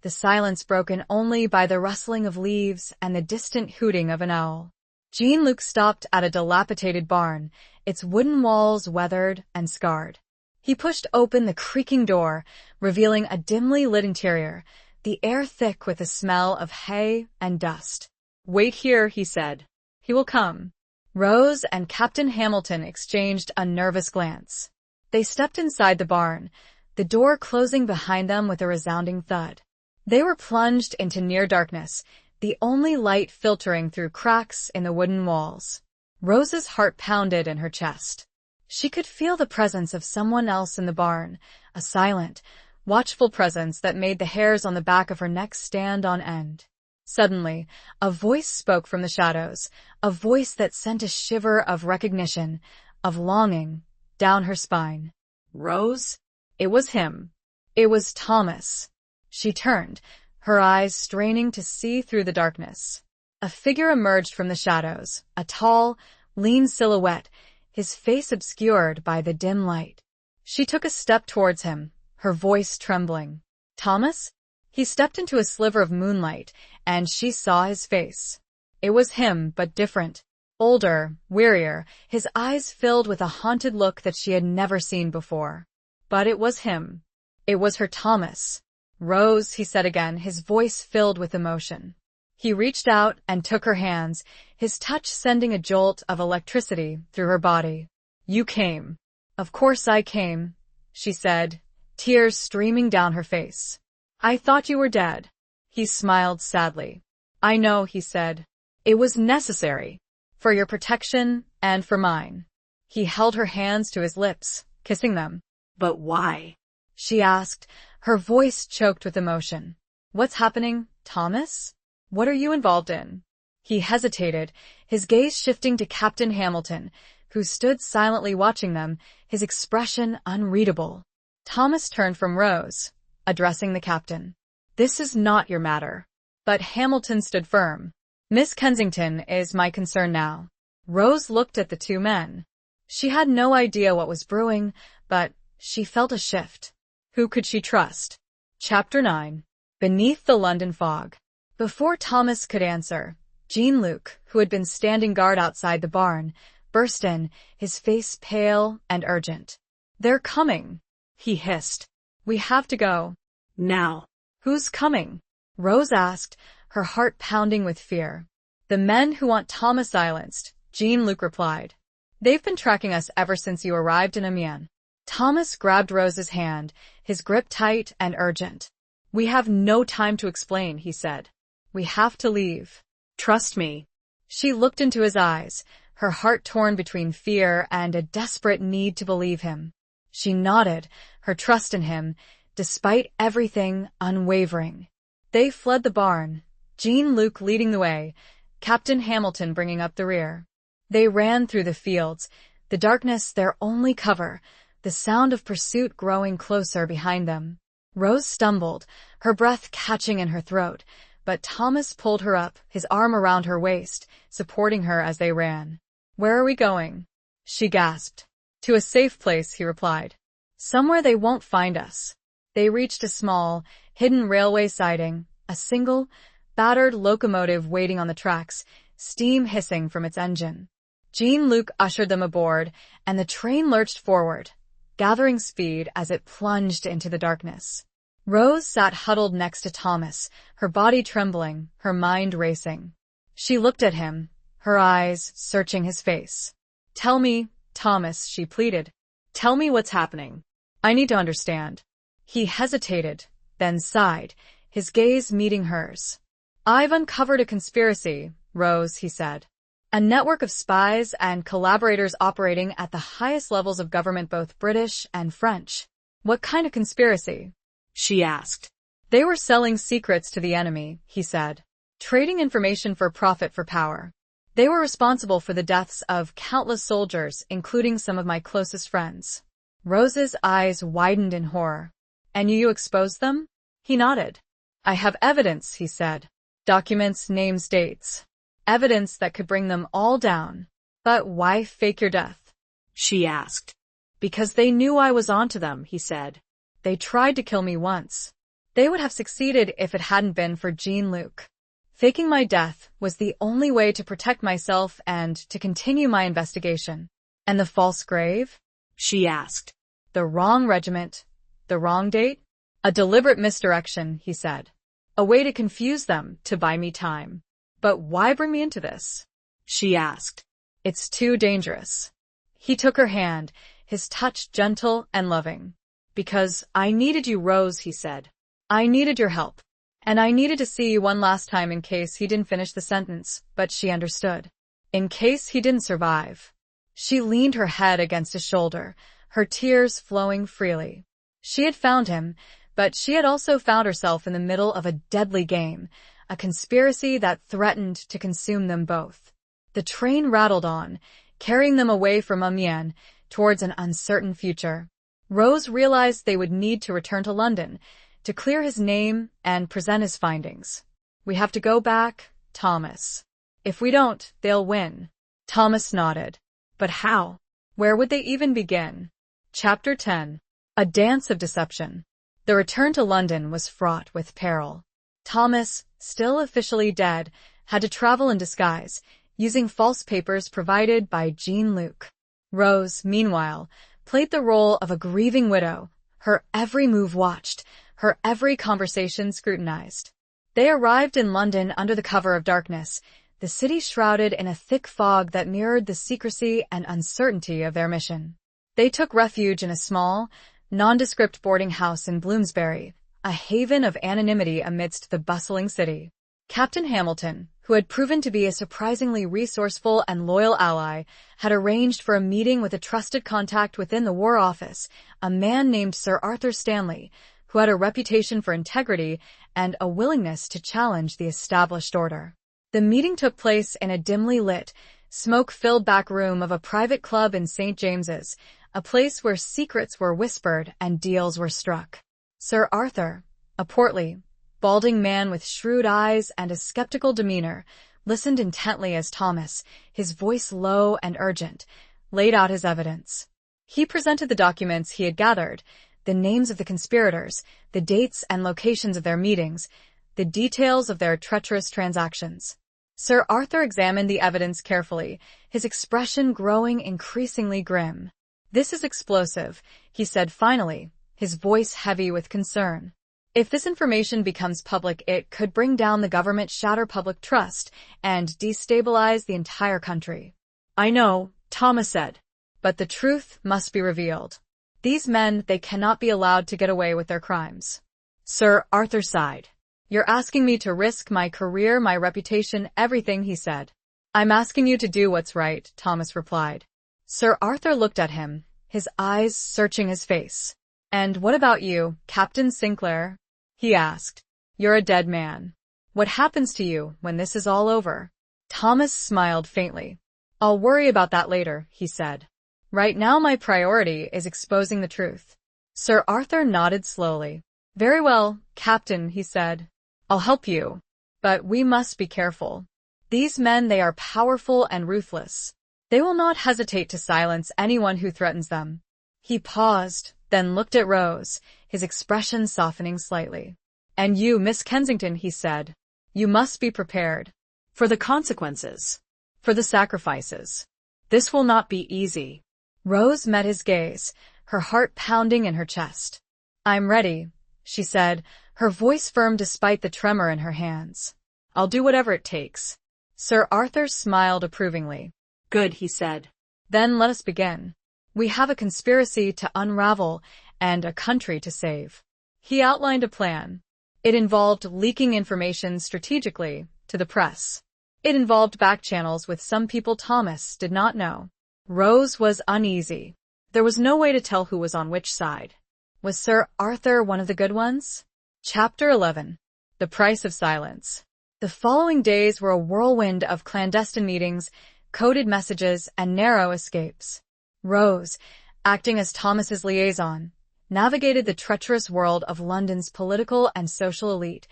the silence broken only by the rustling of leaves and the distant hooting of an owl. Jean-Luc stopped at a dilapidated barn, its wooden walls weathered and scarred. He pushed open the creaking door, revealing a dimly lit interior, the air thick with the smell of hay and dust. "Wait here," he said. "He will come." Rose and Captain Hamilton exchanged a nervous glance. They stepped inside the barn, the door closing behind them with a resounding thud. They were plunged into near darkness, the only light filtering through cracks in the wooden walls. Rose's heart pounded in her chest. She could feel the presence of someone else in the barn, a silent, watchful presence that made the hairs on the back of her neck stand on end. Suddenly, a voice spoke from the shadows, a voice that sent a shiver of recognition, of longing, down her spine. Rose? It was him. It was Thomas. She turned, her eyes straining to see through the darkness. A figure emerged from the shadows, a tall, lean silhouette, his face obscured by the dim light. She took a step towards him, her voice trembling. Thomas? He stepped into a sliver of moonlight, and she saw his face. It was him, but different. Older, wearier, his eyes filled with a haunted look that she had never seen before. But it was him. It was her Thomas. Rose, he said again, his voice filled with emotion. He reached out and took her hands, his touch sending a jolt of electricity through her body. You came. Of course I came, she said, tears streaming down her face. I thought you were dead. He smiled sadly. I know, he said. It was necessary. For your protection and for mine. He held her hands to his lips, kissing them. But why? She asked, her voice choked with emotion. What's happening, Thomas? What are you involved in? He hesitated, his gaze shifting to Captain Hamilton, who stood silently watching them, his expression unreadable. Thomas turned from Rose, addressing the captain. This is not your matter. But Hamilton stood firm. Miss Kensington is my concern now. Rose looked at the two men. She had no idea what was brewing, but she felt a shift. Who could she trust? Chapter 9. Beneath the London fog. Before Thomas could answer, Jean-Luc, who had been standing guard outside the barn, burst in, his face pale and urgent. They're coming, he hissed. We have to go. Now. Who's coming? Rose asked, her heart pounding with fear. The men who want Thomas silenced, Jean-Luc replied. They've been tracking us ever since you arrived in Amiens. Thomas grabbed Rose's hand, his grip tight and urgent. We have no time to explain, he said. We have to leave. Trust me. She looked into his eyes, her heart torn between fear and a desperate need to believe him. She nodded, her trust in him, despite everything, unwavering. They fled the barn, Jean-Luc leading the way, Captain Hamilton bringing up the rear. They ran through the fields, the darkness their only cover, the sound of pursuit growing closer behind them. Rose stumbled, her breath catching in her throat, but Thomas pulled her up, his arm around her waist, supporting her as they ran. Where are we going? She gasped. To a safe place, he replied. Somewhere they won't find us. They reached a small, hidden railway siding, a single, battered locomotive waiting on the tracks, steam hissing from its engine. Jean-Luc ushered them aboard, and the train lurched forward, gathering speed as it plunged into the darkness. Rose sat huddled next to Thomas, her body trembling, her mind racing. She looked at him, her eyes searching his face. Tell me, Thomas, she pleaded. Tell me what's happening. I need to understand. He hesitated, then sighed, his gaze meeting hers. I've uncovered a conspiracy, Rose, he said. A network of spies and collaborators operating at the highest levels of government, both British and French. What kind of conspiracy? She asked. They were selling secrets to the enemy, he said. Trading information for profit for power. They were responsible for the deaths of countless soldiers, including some of my closest friends. Rose's eyes widened in horror. And you exposed them? He nodded. I have evidence, he said. Documents, names, dates. Evidence that could bring them all down. But why fake your death? She asked. Because they knew I was onto them, he said. They tried to kill me once. They would have succeeded if it hadn't been for Jean-Luc. Faking my death was the only way to protect myself and to continue my investigation. And the false grave? She asked. The wrong regiment? The wrong date? A deliberate misdirection, he said. A way to confuse them, to buy me time. But why bring me into this? She asked. It's too dangerous. He took her hand, his touch gentle and loving. Because I needed you, Rose, he said. I needed your help. And I needed to see you one last time in case he didn't finish the sentence, but she understood. In case he didn't survive. She leaned her head against his shoulder, her tears flowing freely. She had found him, but she had also found herself in the middle of a deadly game, a conspiracy that threatened to consume them both. The train rattled on, carrying them away from Amiens towards an uncertain future. Rose realized they would need to return to London, to clear his name and present his findings. We have to go back, Thomas. If we don't, they'll win. Thomas nodded. But how? Where would they even begin? Chapter 10. A Dance of Deception. The return to London was fraught with peril. Thomas, still officially dead, had to travel in disguise, using false papers provided by Jean-Luc. Rose, meanwhile, played the role of a grieving widow, her every move watched, her every conversation scrutinized. They arrived in London under the cover of darkness, the city shrouded in a thick fog that mirrored the secrecy and uncertainty of their mission. They took refuge in a small, nondescript boarding house in Bloomsbury, a haven of anonymity amidst the bustling city. Captain Hamilton, who had proven to be a surprisingly resourceful and loyal ally, had arranged for a meeting with a trusted contact within the War Office, a man named Sir Arthur Stanley, who had a reputation for integrity and a willingness to challenge the established order. The meeting took place in a dimly lit, smoke-filled back room of a private club in St. James's, a place where secrets were whispered and deals were struck. Sir Arthur, a portly, balding man with shrewd eyes and a skeptical demeanor, listened intently as Thomas, his voice low and urgent, laid out his evidence. He presented the documents he had gathered, the names of the conspirators, the dates and locations of their meetings, the details of their treacherous transactions. Sir Arthur examined the evidence carefully, his expression growing increasingly grim. "This is explosive," he said finally, his voice heavy with concern. "If this information becomes public, it could bring down the government, shatter public trust, and destabilize the entire country." "I know," Thomas said, "but the truth must be revealed. These men, they cannot be allowed to get away with their crimes." Sir Arthur sighed. "You're asking me to risk my career, my reputation, everything," he said. "I'm asking you to do what's right," Thomas replied. Sir Arthur looked at him, his eyes searching his face. "And what about you, Captain Sinclair?" he asked. "You're a dead man. What happens to you when this is all over?" Thomas smiled faintly. "I'll worry about that later," he said. "Right now my priority is exposing the truth." Sir Arthur nodded slowly. "Very well, Captain," he said. "I'll help you. But we must be careful. These men, they are powerful and ruthless. They will not hesitate to silence anyone who threatens them." He paused, then looked at Rose, his expression softening slightly. "And you, Miss Kensington," he said. "You must be prepared. For the consequences. For the sacrifices. This will not be easy." Rose met his gaze, her heart pounding in her chest. "I'm ready," she said, her voice firm despite the tremor in her hands. "I'll do whatever it takes." Sir Arthur smiled approvingly. "Good," he said. "Then let us begin. We have a conspiracy to unravel and a country to save." He outlined a plan. It involved leaking information strategically to the press. It involved back channels with some people Thomas did not know. Rose was uneasy. There was no way to tell who was on which side. Was Sir Arthur one of the good ones? Chapter 11. The Price of Silence. The following days were a whirlwind of clandestine meetings, coded messages, and narrow escapes. Rose, acting as Thomas's liaison, navigated the treacherous world of London's political and social elite,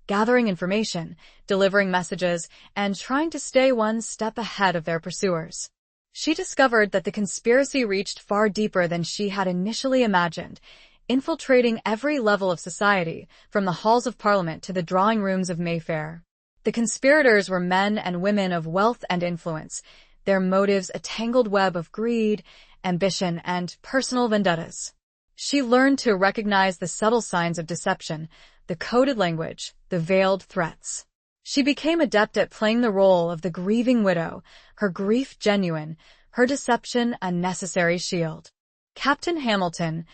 gathering information, delivering messages, and trying to stay one step ahead of their pursuers. She discovered that the conspiracy reached far deeper than she had initially imagined, infiltrating every level of society, from the halls of Parliament to the drawing rooms of Mayfair. The conspirators were men and women of wealth and influence, their motives a tangled web of greed, ambition, and personal vendettas. She learned to recognize the subtle signs of deception, the coded language, the veiled threats. She became adept at playing the role of the grieving widow, her grief genuine, her deception a necessary shield. Captain Hamilton,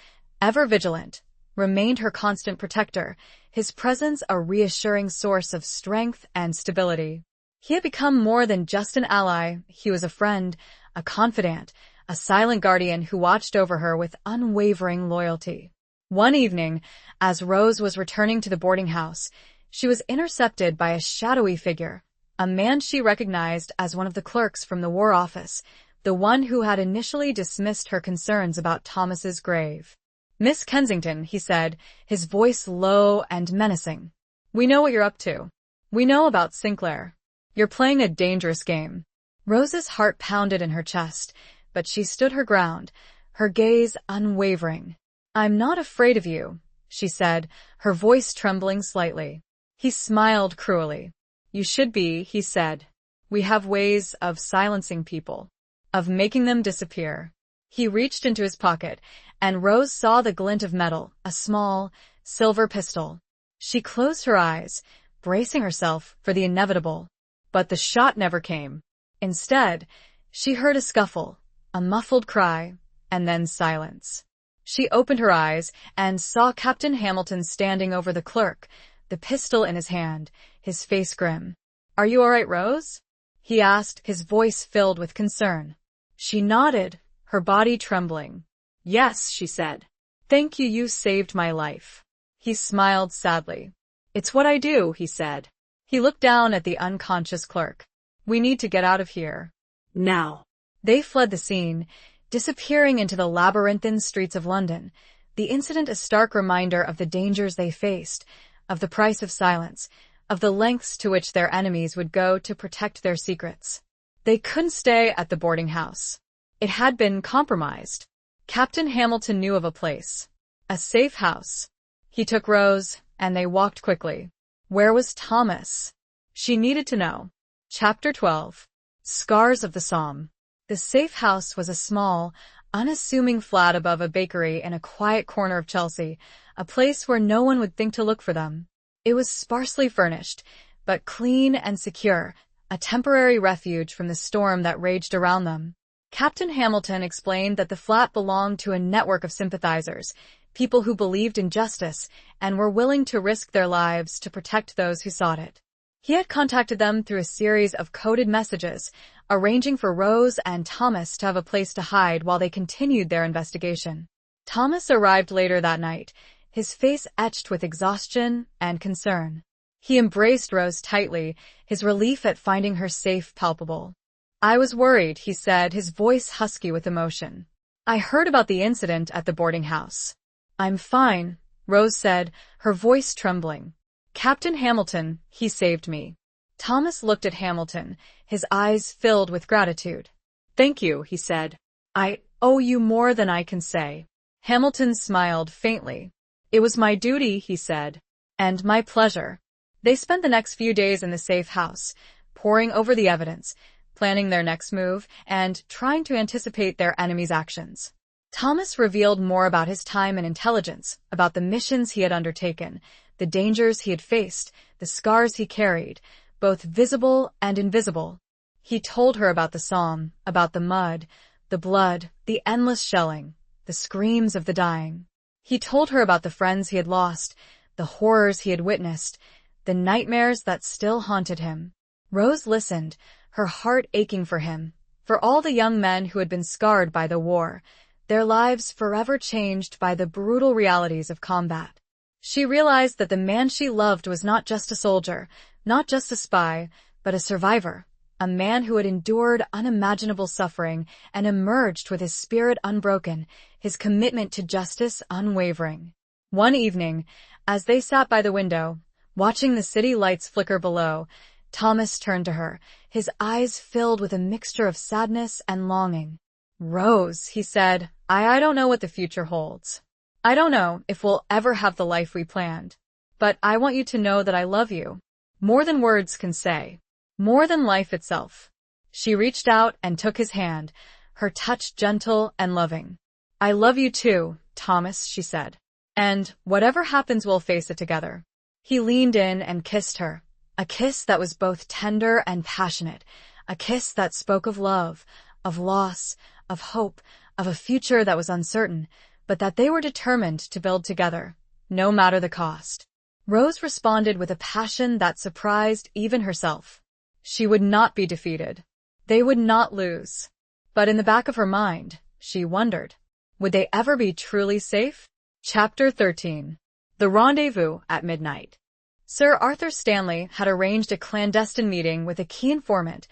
ever vigilant, remained her constant protector, his presence a reassuring source of strength and stability. He had become more than just an ally. He was a friend, a confidant, a silent guardian who watched over her with unwavering loyalty. One evening, as Rose was returning to the boarding house, she was intercepted by a shadowy figure, a man she recognized as one of the clerks from the War Office, the one who had initially dismissed her concerns about Thomas's grave. "Miss Kensington," he said, his voice low and menacing. "We know what you're up to. We know about Sinclair. You're playing a dangerous game." Rose's heart pounded in her chest, but she stood her ground, her gaze unwavering. "I'm not afraid of you," she said, her voice trembling slightly. He smiled cruelly. "You should be," he said. "We have ways of silencing people, of making them disappear." He reached into his pocket, and Rose saw the glint of metal, a small, silver pistol. She closed her eyes, bracing herself for the inevitable. But the shot never came. Instead, she heard a scuffle, a muffled cry, and then silence. She opened her eyes and saw Captain Hamilton standing over the clerk, the pistol in his hand, his face grim. "Are you all right, Rose?" he asked, his voice filled with concern. She nodded, her body trembling. "Yes," she said. "Thank you, you saved my life." He smiled sadly. "It's what I do," he said. He looked down at the unconscious clerk. "We need to get out of here. Now." They fled the scene, disappearing into the labyrinthine streets of London, the incident a stark reminder of the dangers they faced, of the price of silence, of the lengths to which their enemies would go to protect their secrets. They couldn't stay at the boarding house. It had been compromised. Captain Hamilton knew of a place. A safe house. He took Rose, and they walked quickly. Where was Thomas? She needed to know. Chapter 12. Scars of the Somme. The safe house was a small, unassuming flat above a bakery in a quiet corner of Chelsea, a place where no one would think to look for them. It was sparsely furnished, but clean and secure, a temporary refuge from the storm that raged around them. Captain Hamilton explained that the flat belonged to a network of sympathizers, people who believed in justice and were willing to risk their lives to protect those who sought it. He had contacted them through a series of coded messages, arranging for Rose and Thomas to have a place to hide while they continued their investigation. Thomas arrived later that night, his face etched with exhaustion and concern. He embraced Rose tightly, his relief at finding her safe palpable. "I was worried," he said, his voice husky with emotion. "I heard about the incident at the boarding house." "I'm fine," Rose said, her voice trembling. "Captain Hamilton, he saved me." Thomas looked at Hamilton, his eyes filled with gratitude. "Thank you," he said. "I owe you more than I can say." Hamilton smiled faintly. "It was my duty," he said. "And my pleasure." They spent the next few days in the safe house, poring over the evidence, planning their next move, and trying to anticipate their enemies' actions. Thomas revealed more about his time and intelligence, about the missions he had undertaken, the dangers he had faced, the scars he carried, both visible and invisible. He told her about the Somme, about the mud, the blood, the endless shelling, the screams of the dying. He told her about the friends he had lost, the horrors he had witnessed, the nightmares that still haunted him. Rose listened, her heart aching for him, for all the young men who had been scarred by the war, their lives forever changed by the brutal realities of combat. She realized that the man she loved was not just a soldier, not just a spy, but a survivor, a man who had endured unimaginable suffering and emerged with his spirit unbroken, his commitment to justice unwavering. One evening, as they sat by the window, watching the city lights flicker below, Thomas turned to her, his eyes filled with a mixture of sadness and longing. "Rose," he said, I don't know what the future holds. I don't know if we'll ever have the life we planned. But I want you to know that I love you. More than words can say. More than life itself." She reached out and took his hand, her touch gentle and loving. "I love you too, Thomas," she said. "And whatever happens, we'll face it together." He leaned in and kissed her, a kiss that was both tender and passionate, a kiss that spoke of love, of loss, of hope, of a future that was uncertain, but that they were determined to build together, no matter the cost. Rose responded with a passion that surprised even herself. She would not be defeated. They would not lose. But in the back of her mind, she wondered, would they ever be truly safe? Chapter 13. The Rendezvous at Midnight. Sir Arthur Stanley had arranged a clandestine meeting with a key informant,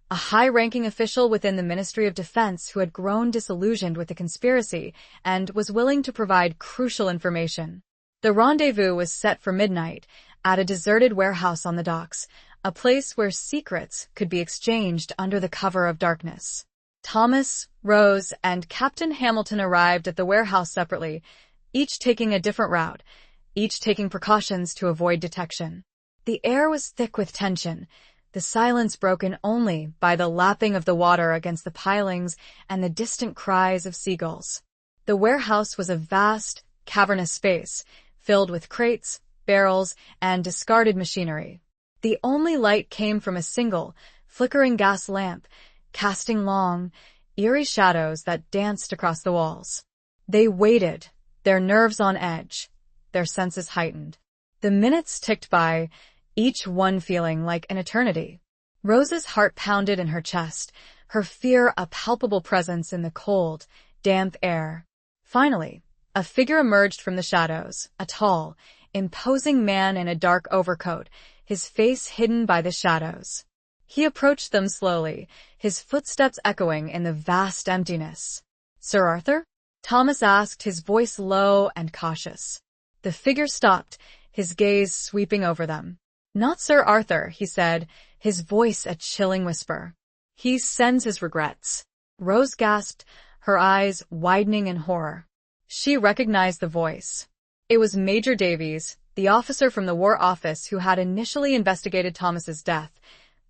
a high-ranking official within the Ministry of Defense who had grown disillusioned with the conspiracy and was willing to provide crucial information. The rendezvous was set for midnight at a deserted warehouse on the docks, a place where secrets could be exchanged under the cover of darkness. Thomas, Rose, and Captain Hamilton arrived at the warehouse separately, each taking a different route, each taking precautions to avoid detection. The air was thick with tension, the silence broken only by the lapping of the water against the pilings and the distant cries of seagulls. The warehouse was a vast, cavernous space, filled with crates, barrels, and discarded machinery. The only light came from a single, flickering gas lamp, casting long, eerie shadows that danced across the walls. They waited, their nerves on edge, their senses heightened. The minutes ticked by, each one feeling like an eternity. Rose's heart pounded in her chest, her fear a palpable presence in the cold, damp air. Finally, a figure emerged from the shadows, a tall, imposing man in a dark overcoat, his face hidden by the shadows. He approached them slowly, his footsteps echoing in the vast emptiness. "Sir Arthur?" Thomas asked, his voice low and cautious. The figure stopped, his gaze sweeping over them. "Not Sir Arthur," he said, his voice a chilling whisper. "He sends his regrets." Rose gasped, her eyes widening in horror. She recognized the voice. It was Major Davies, the officer from the War Office who had initially investigated Thomas's death,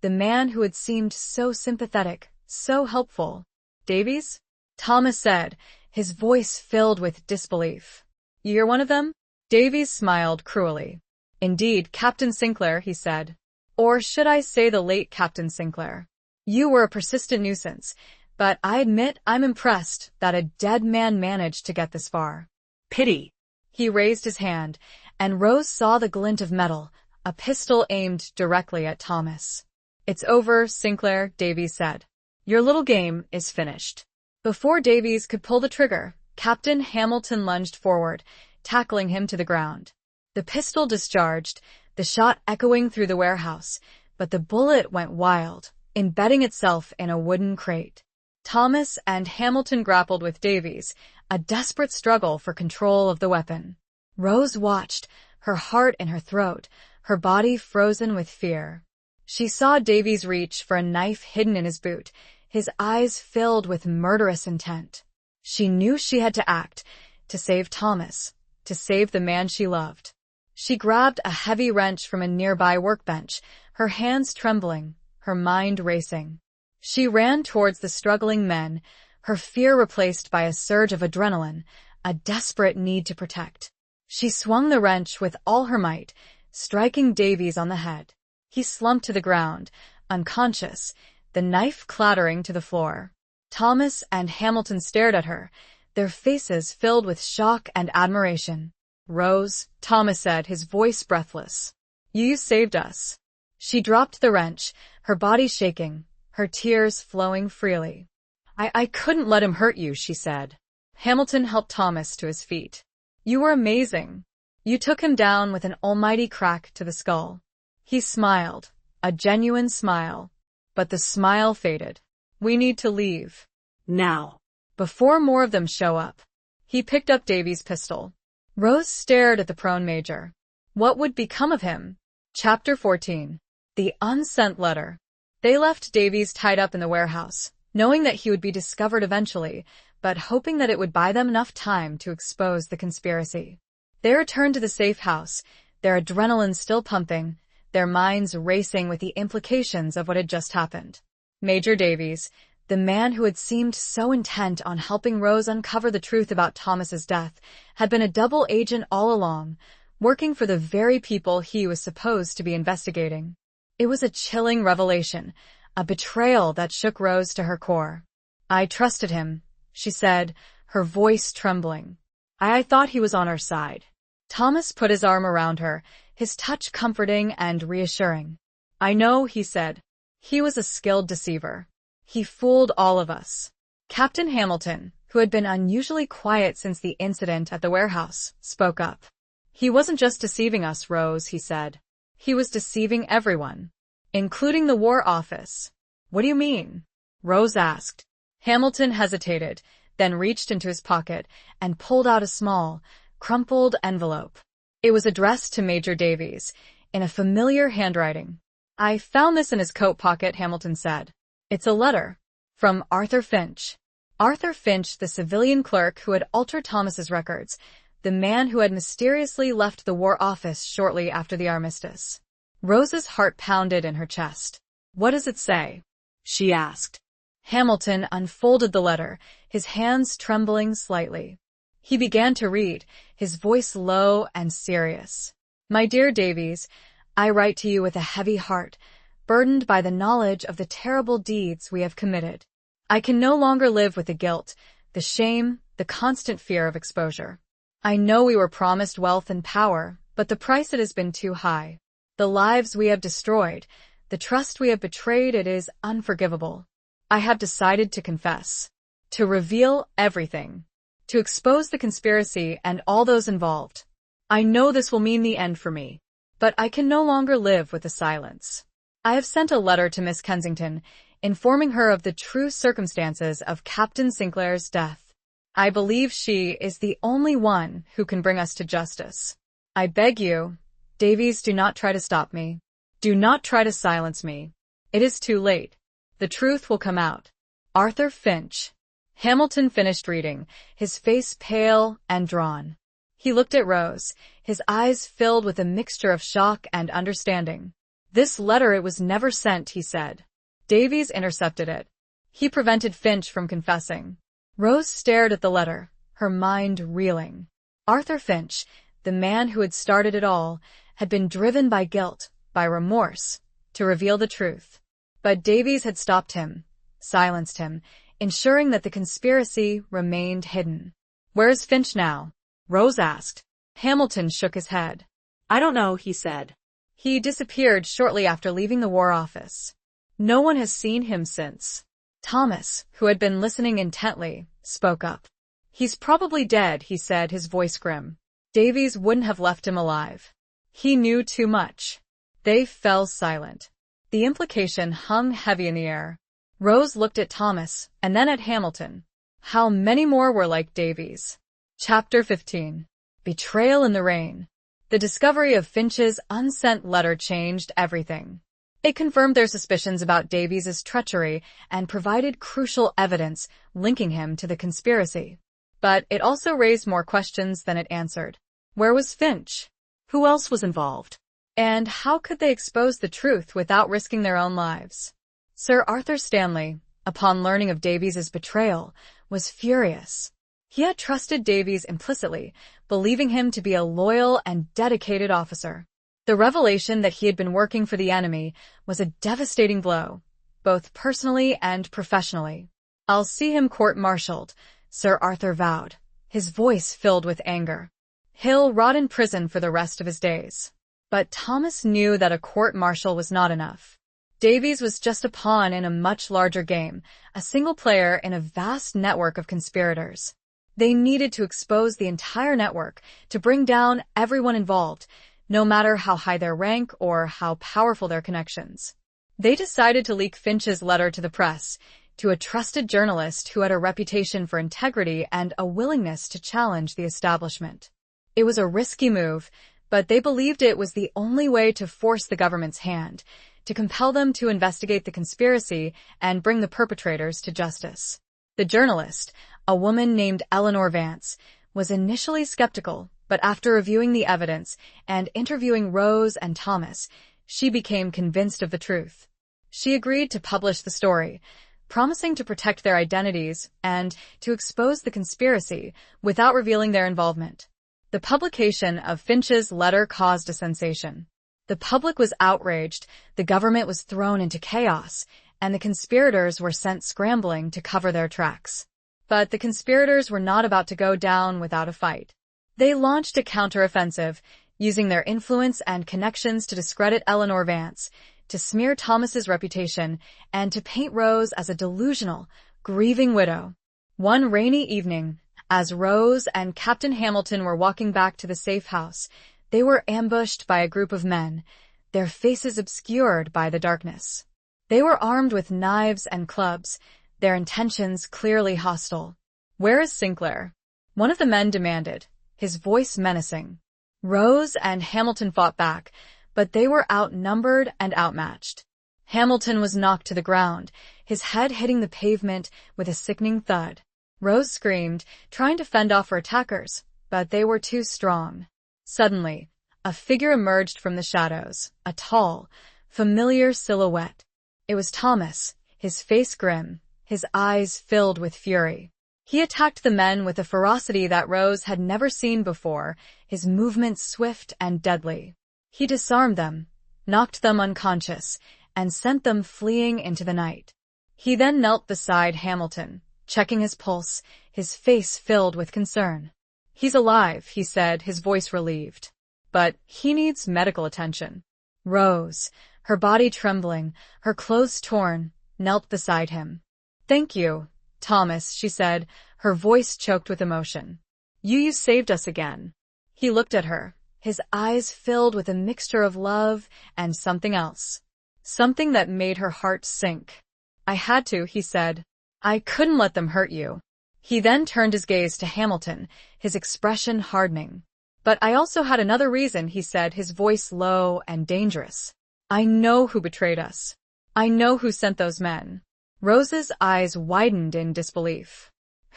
the man who had seemed so sympathetic, so helpful. "Davies?" Thomas said, his voice filled with disbelief. "You're one of them?" Davies smiled cruelly. "Indeed, Captain Sinclair," he said. "Or should I say the late Captain Sinclair. You were a persistent nuisance, but I admit I'm impressed that a dead man managed to get this far." Pity. He raised his hand, and Rose saw the glint of metal, a pistol aimed directly at Thomas. "It's over, Sinclair," Davies said. "Your little game is finished." Before Davies could pull the trigger, Captain Hamilton lunged forward, tackling him to the ground. The pistol discharged, the shot echoing through the warehouse, but the bullet went wild, embedding itself in a wooden crate. Thomas and Hamilton grappled with Davies, a desperate struggle for control of the weapon. Rose watched, her heart in her throat, her body frozen with fear. She saw Davies reach for a knife hidden in his boot, his eyes filled with murderous intent. She knew she had to act, to save Thomas, to save the man she loved. She grabbed a heavy wrench from a nearby workbench, her hands trembling, her mind racing. She ran towards the struggling men, her fear replaced by a surge of adrenaline, a desperate need to protect. She swung the wrench with all her might, striking Davies on the head. He slumped to the ground, unconscious, the knife clattering to the floor. Thomas and Hamilton stared at her, their faces filled with shock and admiration. "Rose," Thomas said, his voice breathless. "You saved us." She dropped the wrench, her body shaking, her tears flowing freely. I couldn't let him hurt you," she said. Hamilton helped Thomas to his feet. "You were amazing. You took him down with an almighty crack to the skull." He smiled, a genuine smile, but the smile faded. "We need to leave. Now. Before more of them show up." He picked up Davies' pistol. Rose stared at the prone major. What would become of him? Chapter 14. The Unsent Letter. They left Davies tied up in the warehouse, knowing that he would be discovered eventually, but hoping that it would buy them enough time to expose the conspiracy. They returned to the safe house, their adrenaline still pumping, their minds racing with the implications of what had just happened. Major Davies, the man who had seemed so intent on helping Rose uncover the truth about Thomas's death, had been a double agent all along, working for the very people he was supposed to be investigating. It was a chilling revelation, a betrayal that shook Rose to her core. "I trusted him," she said, her voice trembling. I thought he was on our side. Thomas put his arm around her, his touch comforting and reassuring. I know, he said. He was a skilled deceiver. He fooled all of us. Captain Hamilton, who had been unusually quiet since the incident at the warehouse, spoke up. He wasn't just deceiving us, Rose, he said. He was deceiving everyone, including the War Office. What do you mean? Rose asked. Hamilton hesitated, then reached into his pocket and pulled out a small, crumpled envelope. It was addressed to Major Davies, in a familiar handwriting. I found this in his coat pocket, Hamilton said. It's a letter. From Arthur Finch. Arthur Finch, the civilian clerk who had altered Thomas's records, the man who had mysteriously left the War Office shortly after the armistice. Rose's heart pounded in her chest. What does it say? She asked. Hamilton unfolded the letter, his hands trembling slightly. He began to read, his voice low and serious. My dear Davies, I write to you with a heavy heart, burdened by the knowledge of the terrible deeds we have committed. I can no longer live with the guilt, the shame, the constant fear of exposure. I know we were promised wealth and power, but the price it has been too high. The lives we have destroyed, the trust we have betrayed, it is unforgivable. I have decided to confess, to reveal everything, to expose the conspiracy and all those involved. I know this will mean the end for me, but I can no longer live with the silence. I have sent a letter to Miss Kensington, informing her of the true circumstances of Captain Sinclair's death. I believe she is the only one who can bring us to justice. I beg you, Davies, do not try to stop me. Do not try to silence me. It is too late. The truth will come out. Arthur Finch. Hamilton finished reading, his face pale and drawn. He looked at Rose, his eyes filled with a mixture of shock and understanding. This letter, it was never sent, he said. Davies intercepted it. He prevented Finch from confessing. Rose stared at the letter, her mind reeling. Arthur Finch, the man who had started it all, had been driven by guilt, by remorse, to reveal the truth. But Davies had stopped him, silenced him, ensuring that the conspiracy remained hidden. Where is Finch now? Rose asked. Hamilton shook his head. I don't know, he said. He disappeared shortly after leaving the War Office. No one has seen him since. Thomas, who had been listening intently, spoke up. He's probably dead, he said, his voice grim. Davies wouldn't have left him alive. He knew too much. They fell silent. The implication hung heavy in the air. Rose looked at Thomas, and then at Hamilton. How many more were like Davies? Chapter 15. Betrayal in the Rain. The discovery of Finch's unsent letter changed everything. It confirmed their suspicions about Davies's treachery and provided crucial evidence linking him to the conspiracy. But it also raised more questions than it answered. Where was Finch? Who else was involved? And how could they expose the truth without risking their own lives? Sir Arthur Stanley, upon learning of Davies's betrayal, was furious. He had trusted Davies implicitly, believing him to be a loyal and dedicated officer. The revelation that he had been working for the enemy was a devastating blow, both personally and professionally. I'll see him court-martialed, Sir Arthur vowed, his voice filled with anger. He'll rot in prison for the rest of his days. But Thomas knew that a court-martial was not enough. Davies was just a pawn in a much larger game, a single player in a vast network of conspirators. They needed to expose the entire network, to bring down everyone involved, no matter how high their rank or how powerful their connections. They decided to leak Finch's letter to the press, to a trusted journalist who had a reputation for integrity and a willingness to challenge the establishment. It was a risky move, but they believed it was the only way to force the government's hand, to compel them to investigate the conspiracy and bring the perpetrators to justice. The journalist, a woman named Eleanor Vance, was initially skeptical, but after reviewing the evidence and interviewing Rose and Thomas, she became convinced of the truth. She agreed to publish the story, promising to protect their identities and to expose the conspiracy without revealing their involvement. The publication of Finch's letter caused a sensation. The public was outraged, the government was thrown into chaos, and the conspirators were sent scrambling to cover their tracks. But the conspirators were not about to go down without a fight. They launched a counteroffensive, using their influence and connections to discredit Eleanor Vance, to smear Thomas's reputation, and to paint Rose as a delusional, grieving widow. One rainy evening, as Rose and Captain Hamilton were walking back to the safe house, they were ambushed by a group of men, their faces obscured by the darkness. They were armed with knives and clubs, their intentions clearly hostile. "Where is Sinclair?" one of the men demanded, his voice menacing. Rose and Hamilton fought back, but they were outnumbered and outmatched. Hamilton was knocked to the ground, his head hitting the pavement with a sickening thud. Rose screamed, trying to fend off her attackers, but they were too strong. Suddenly, a figure emerged from the shadows, a tall, familiar silhouette. It was Thomas, his face grim, his eyes filled with fury. He attacked the men with a ferocity that Rose had never seen before, his movements swift and deadly. He disarmed them, knocked them unconscious, and sent them fleeing into the night. He then knelt beside Hamilton, checking his pulse, his face filled with concern. "He's alive," he said, his voice relieved. "But he needs medical attention." Rose, her body trembling, her clothes torn, knelt beside him. "Thank you, Thomas," she said, her voice choked with emotion. You saved us again." He looked at her, his eyes filled with a mixture of love and something else. Something that made her heart sink. "I had to," he said. "I couldn't let them hurt you." He then turned his gaze to Hamilton, his expression hardening. "But I also had another reason," he said, his voice low and dangerous. "I know who betrayed us. I know who sent those men." Rose's eyes widened in disbelief.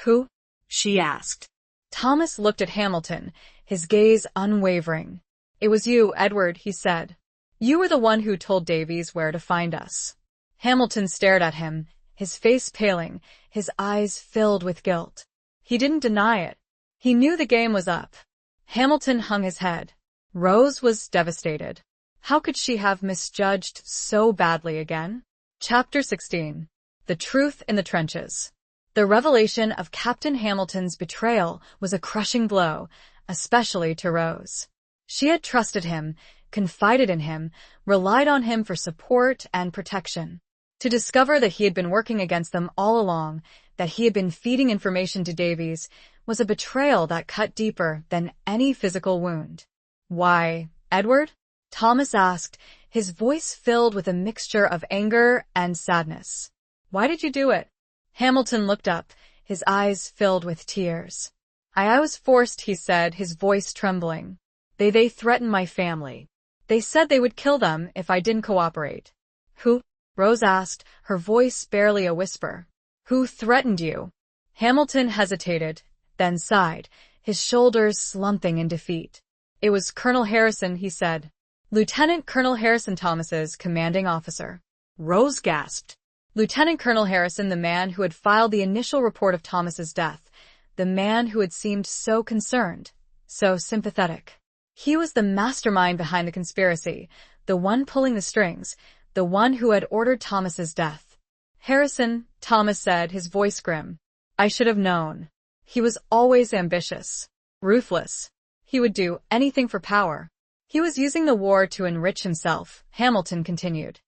"Who?" she asked. Thomas looked at Hamilton, his gaze unwavering. "It was you, Edward," he said. "You were the one who told Davies where to find us." Hamilton stared at him, his face paling, his eyes filled with guilt. He didn't deny it. He knew the game was up. Hamilton hung his head. Rose was devastated. How could she have misjudged so badly again? Chapter 16. The Truth in the Trenches. The revelation of Captain Hamilton's betrayal was a crushing blow, especially to Rose. She had trusted him, confided in him, relied on him for support and protection. To discover that he had been working against them all along, that he had been feeding information to Davies, was a betrayal that cut deeper than any physical wound. "Why, Edward?" Thomas asked, his voice filled with a mixture of anger and sadness. "Why did you do it?" Hamilton looked up, his eyes filled with tears. I was forced," he said, his voice trembling. They threatened my family. They said they would kill them if I didn't cooperate." "Who?" Rose asked, her voice barely a whisper. "Who threatened you?" Hamilton hesitated, then sighed, his shoulders slumping in defeat. "It was Colonel Harrison," he said. "Lieutenant Colonel Harrison, Thomas's commanding officer." Rose gasped. Lieutenant Colonel Harrison, the man who had filed the initial report of Thomas's death, the man who had seemed so concerned, so sympathetic. He was the mastermind behind the conspiracy, the one pulling the strings, the one who had ordered Thomas's death. "Harrison," Thomas said, his voice grim. "I should have known. He was always ambitious, ruthless. He would do anything for power. He was using the war to enrich himself," Hamilton continued.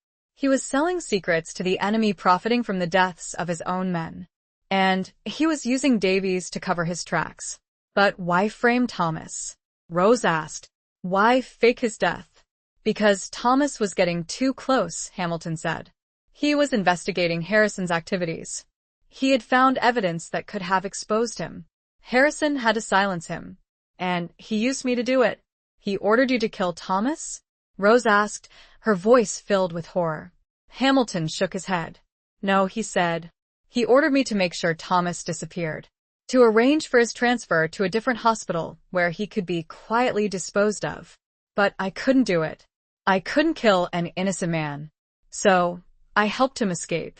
"He was selling secrets to the enemy, profiting from the deaths of his own men. And he was using Davies to cover his tracks." "But why frame Thomas?" Rose asked. "Why fake his death?" "Because Thomas was getting too close," Hamilton said. "He was investigating Harrison's activities. He had found evidence that could have exposed him. Harrison had to silence him. And he used me to do it." "He ordered you to kill Thomas?" Rose asked, her voice filled with horror. Hamilton shook his head. "No," he said. "He ordered me to make sure Thomas disappeared, to arrange for his transfer to a different hospital where he could be quietly disposed of. But I couldn't do it. I couldn't kill an innocent man. So, I helped him escape.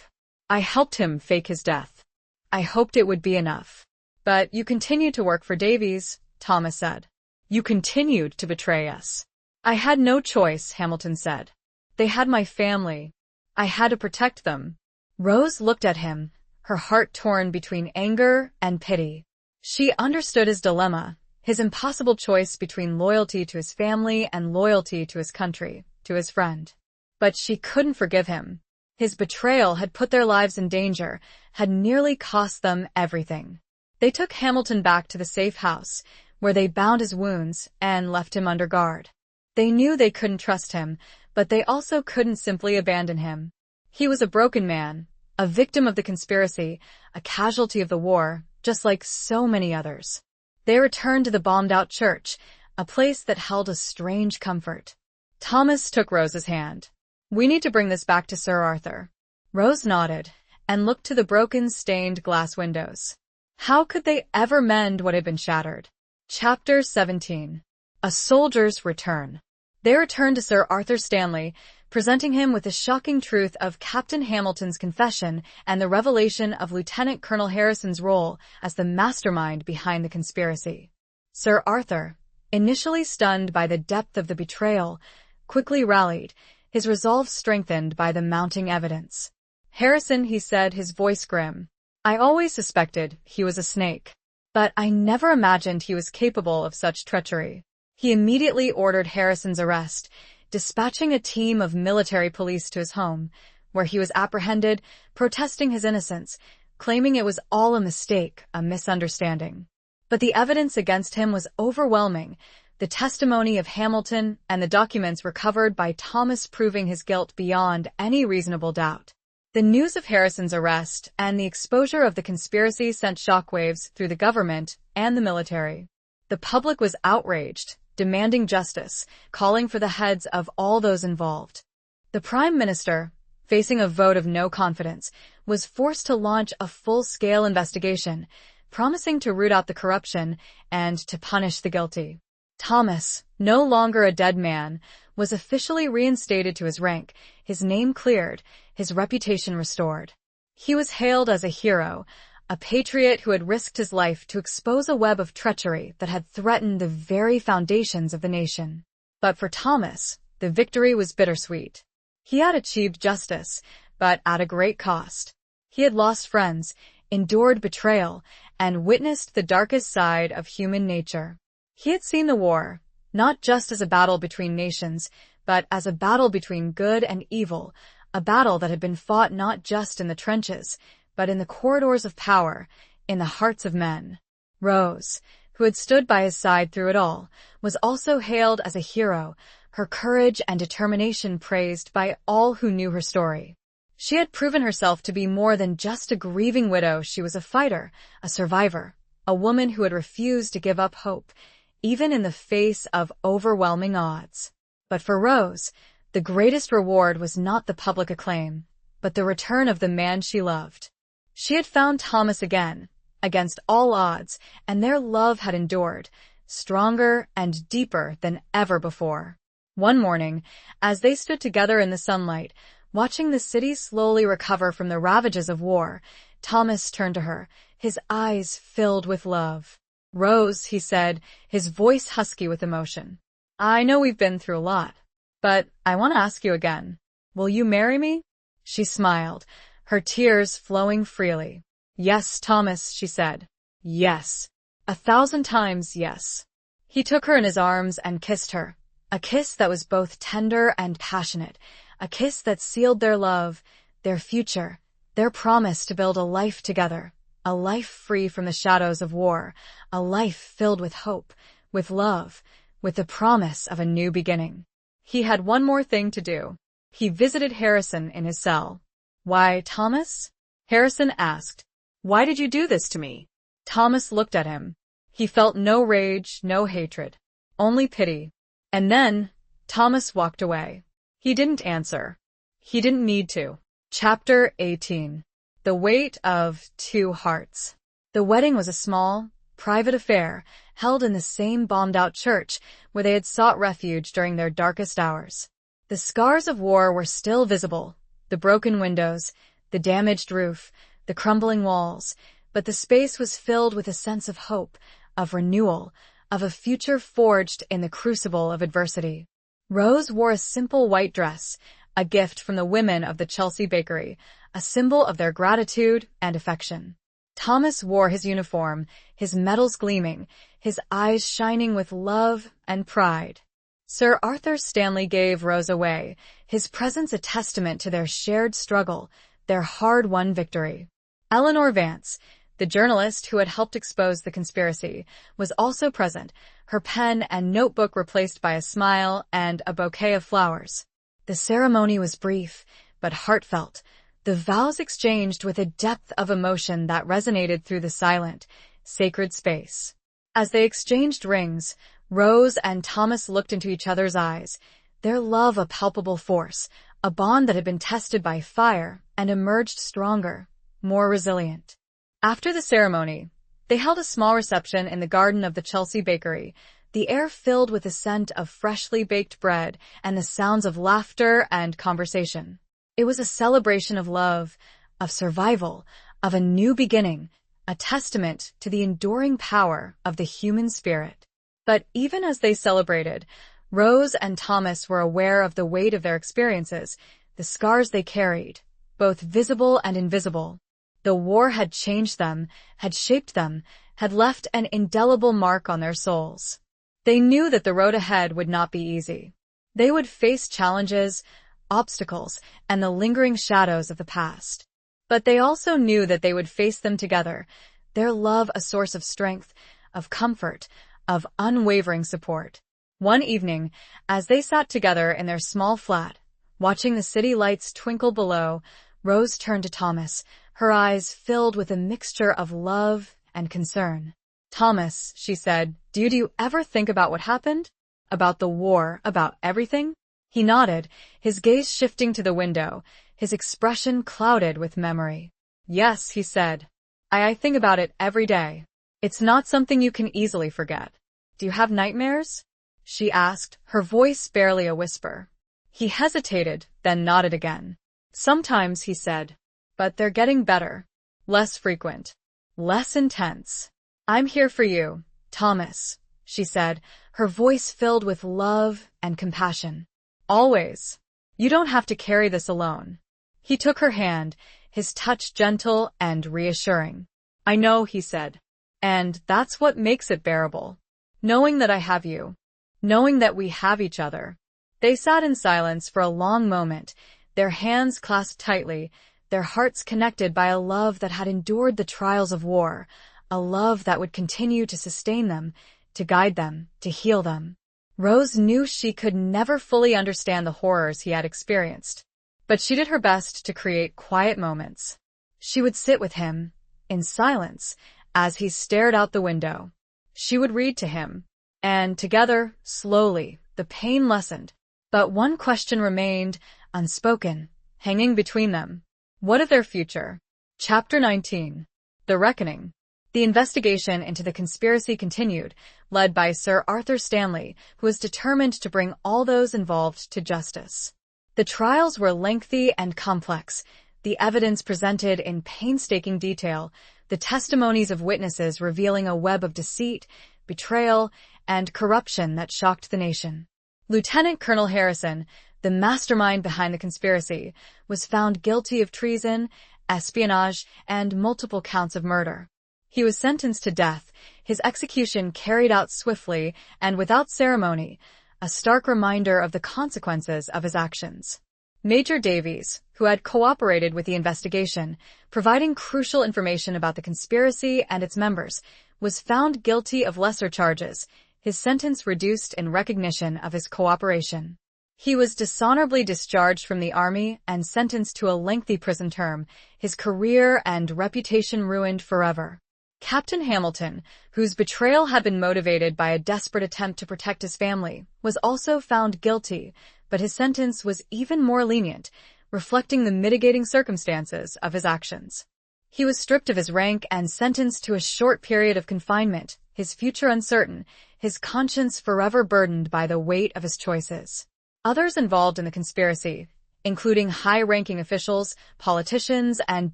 I helped him fake his death. I hoped it would be enough." "But you continued to work for Davies," Thomas said. "You continued to betray us." "I had no choice," Hamilton said. "They had my family. I had to protect them." Rose looked at him, her heart torn between anger and pity. She understood his dilemma, his impossible choice between loyalty to his family and loyalty to his country, to his friend. But she couldn't forgive him. His betrayal had put their lives in danger, had nearly cost them everything. They took Hamilton back to the safe house, where they bound his wounds and left him under guard. They knew they couldn't trust him, but they also couldn't simply abandon him. He was a broken man, a victim of the conspiracy, a casualty of the war, just like so many others. They returned to the bombed-out church, a place that held a strange comfort. Thomas took Rose's hand. "We need to bring this back to Sir Arthur." Rose nodded and looked to the broken, stained glass windows. How could they ever mend what had been shattered? Chapter 17. A Soldier's Return. They returned to Sir Arthur Stanley, presenting him with the shocking truth of Captain Hamilton's confession and the revelation of Lieutenant Colonel Harrison's role as the mastermind behind the conspiracy. Sir Arthur, initially stunned by the depth of the betrayal, quickly rallied, his resolve strengthened by the mounting evidence. "Harrison," he said, his voice grim, "I always suspected he was a snake, but I never imagined he was capable of such treachery." He immediately ordered Harrison's arrest, dispatching a team of military police to his home, where he was apprehended, protesting his innocence, claiming it was all a mistake, a misunderstanding. But the evidence against him was overwhelming, the testimony of Hamilton and the documents recovered by Thomas proving his guilt beyond any reasonable doubt. The news of Harrison's arrest and the exposure of the conspiracy sent shockwaves through the government and the military. The public was outraged, demanding justice, calling for the heads of all those involved. The Prime Minister, facing a vote of no confidence, was forced to launch a full-scale investigation, promising to root out the corruption and to punish the guilty. Thomas, no longer a dead man, was officially reinstated to his rank, his name cleared, his reputation restored. He was hailed as a hero, a patriot who had risked his life to expose a web of treachery that had threatened the very foundations of the nation. But for Thomas, the victory was bittersweet. He had achieved justice, but at a great cost. He had lost friends, endured betrayal, and witnessed the darkest side of human nature. He had seen the war, not just as a battle between nations, but as a battle between good and evil, a battle that had been fought not just in the trenches, but in the corridors of power, in the hearts of men. Rose, who had stood by his side through it all, was also hailed as a hero, her courage and determination praised by all who knew her story. She had proven herself to be more than just a grieving widow. She was a fighter, a survivor, a woman who had refused to give up hope, even in the face of overwhelming odds. But for Rose, the greatest reward was not the public acclaim, but the return of the man she loved. She had found Thomas again, against all odds, and their love had endured, stronger and deeper than ever before. One morning, as they stood together in the sunlight, watching the city slowly recover from the ravages of war, Thomas turned to her, his eyes filled with love. "Rose," he said, his voice husky with emotion, "I know we've been through a lot, but I want to ask you again. Will you marry me?" She smiled, her tears flowing freely. "Yes, Thomas," she said. "Yes. 1,000 times yes." He took her in his arms and kissed her, a kiss that was both tender and passionate, a kiss that sealed their love, their future, their promise to build a life together, a life free from the shadows of war, a life filled with hope, with love, with the promise of a new beginning. He had one more thing to do. He visited Harrison in his cell. "Why, Thomas?" Harrison asked. "Why did you do this to me?" Thomas looked at him. He felt no rage, no hatred, only pity. And then, Thomas walked away. He didn't answer. He didn't need to. Chapter 18. The Weight of Two Hearts. The wedding was a small, private affair held in the same bombed-out church where they had sought refuge during their darkest hours. The scars of war were still visible, the broken windows, the damaged roof, the crumbling walls, but the space was filled with a sense of hope, of renewal, of a future forged in the crucible of adversity. Rose wore a simple white dress, a gift from the women of the Chelsea bakery, a symbol of their gratitude and affection. Thomas wore his uniform, his medals gleaming, his eyes shining with love and pride. Sir Arthur Stanley gave Rose away, his presence a testament to their shared struggle, their hard-won victory. Eleanor Vance, the journalist who had helped expose the conspiracy, was also present, her pen and notebook replaced by a smile and a bouquet of flowers. The ceremony was brief, but heartfelt, the vows exchanged with a depth of emotion that resonated through the silent, sacred space. As they exchanged rings, Rose and Thomas looked into each other's eyes, their love a palpable force, a bond that had been tested by fire and emerged stronger, more resilient. After the ceremony, they held a small reception in the garden of the Chelsea bakery, the air filled with the scent of freshly baked bread and the sounds of laughter and conversation. It was a celebration of love, of survival, of a new beginning, a testament to the enduring power of the human spirit. But even as they celebrated, Rose and Thomas were aware of the weight of their experiences, the scars they carried, both visible and invisible. The war had changed them, had shaped them, had left an indelible mark on their souls. They knew that the road ahead would not be easy. They would face challenges, obstacles, and the lingering shadows of the past. But they also knew that they would face them together, their love a source of strength, of comfort, of unwavering support. One evening, as they sat together in their small flat, watching the city lights twinkle below, Rose turned to Thomas, her eyes filled with a mixture of love and concern. "Thomas," she said, do you ever think about what happened? About the war, about everything?" He nodded, his gaze shifting to the window, his expression clouded with memory. "Yes," he said. I think about it every day. It's not something you can easily forget." "Do you have nightmares?" she asked, her voice barely a whisper. He hesitated, then nodded again. "Sometimes," he said. "But they're getting better. Less frequent. Less intense." "I'm here for you, Thomas," she said, her voice filled with love and compassion. "Always. You don't have to carry this alone." He took her hand, his touch gentle and reassuring. "I know," he said. "And that's what makes it bearable. Knowing that I have you. Knowing that we have each other." They sat in silence for a long moment, their hands clasped tightly, their hearts connected by a love that had endured the trials of war, a love that would continue to sustain them, to guide them, to heal them. Rose knew she could never fully understand the horrors he had experienced, but she did her best to create quiet moments. She would sit with him, in silence, as he stared out the window. She would read to him, and together, slowly, the pain lessened. But one question remained, unspoken, hanging between them. What of their future? Chapter 19. The Reckoning. The investigation into the conspiracy continued, led by Sir Arthur Stanley, who was determined to bring all those involved to justice. The trials were lengthy and complex, the evidence presented in painstaking detail, the testimonies of witnesses revealing a web of deceit, betrayal, and corruption that shocked the nation. Lieutenant Colonel Harrison, the mastermind behind the conspiracy, was found guilty of treason, espionage, and multiple counts of murder. He was sentenced to death, his execution carried out swiftly and without ceremony, a stark reminder of the consequences of his actions. Major Davies, who had cooperated with the investigation, providing crucial information about the conspiracy and its members, was found guilty of lesser charges, his sentence reduced in recognition of his cooperation. He was dishonorably discharged from the army and sentenced to a lengthy prison term, his career and reputation ruined forever. Captain Hamilton, whose betrayal had been motivated by a desperate attempt to protect his family, was also found guilty, but his sentence was even more lenient, reflecting the mitigating circumstances of his actions. He was stripped of his rank and sentenced to a short period of confinement, his future uncertain, his conscience forever burdened by the weight of his choices. Others involved in the conspiracy, including high-ranking officials, politicians, and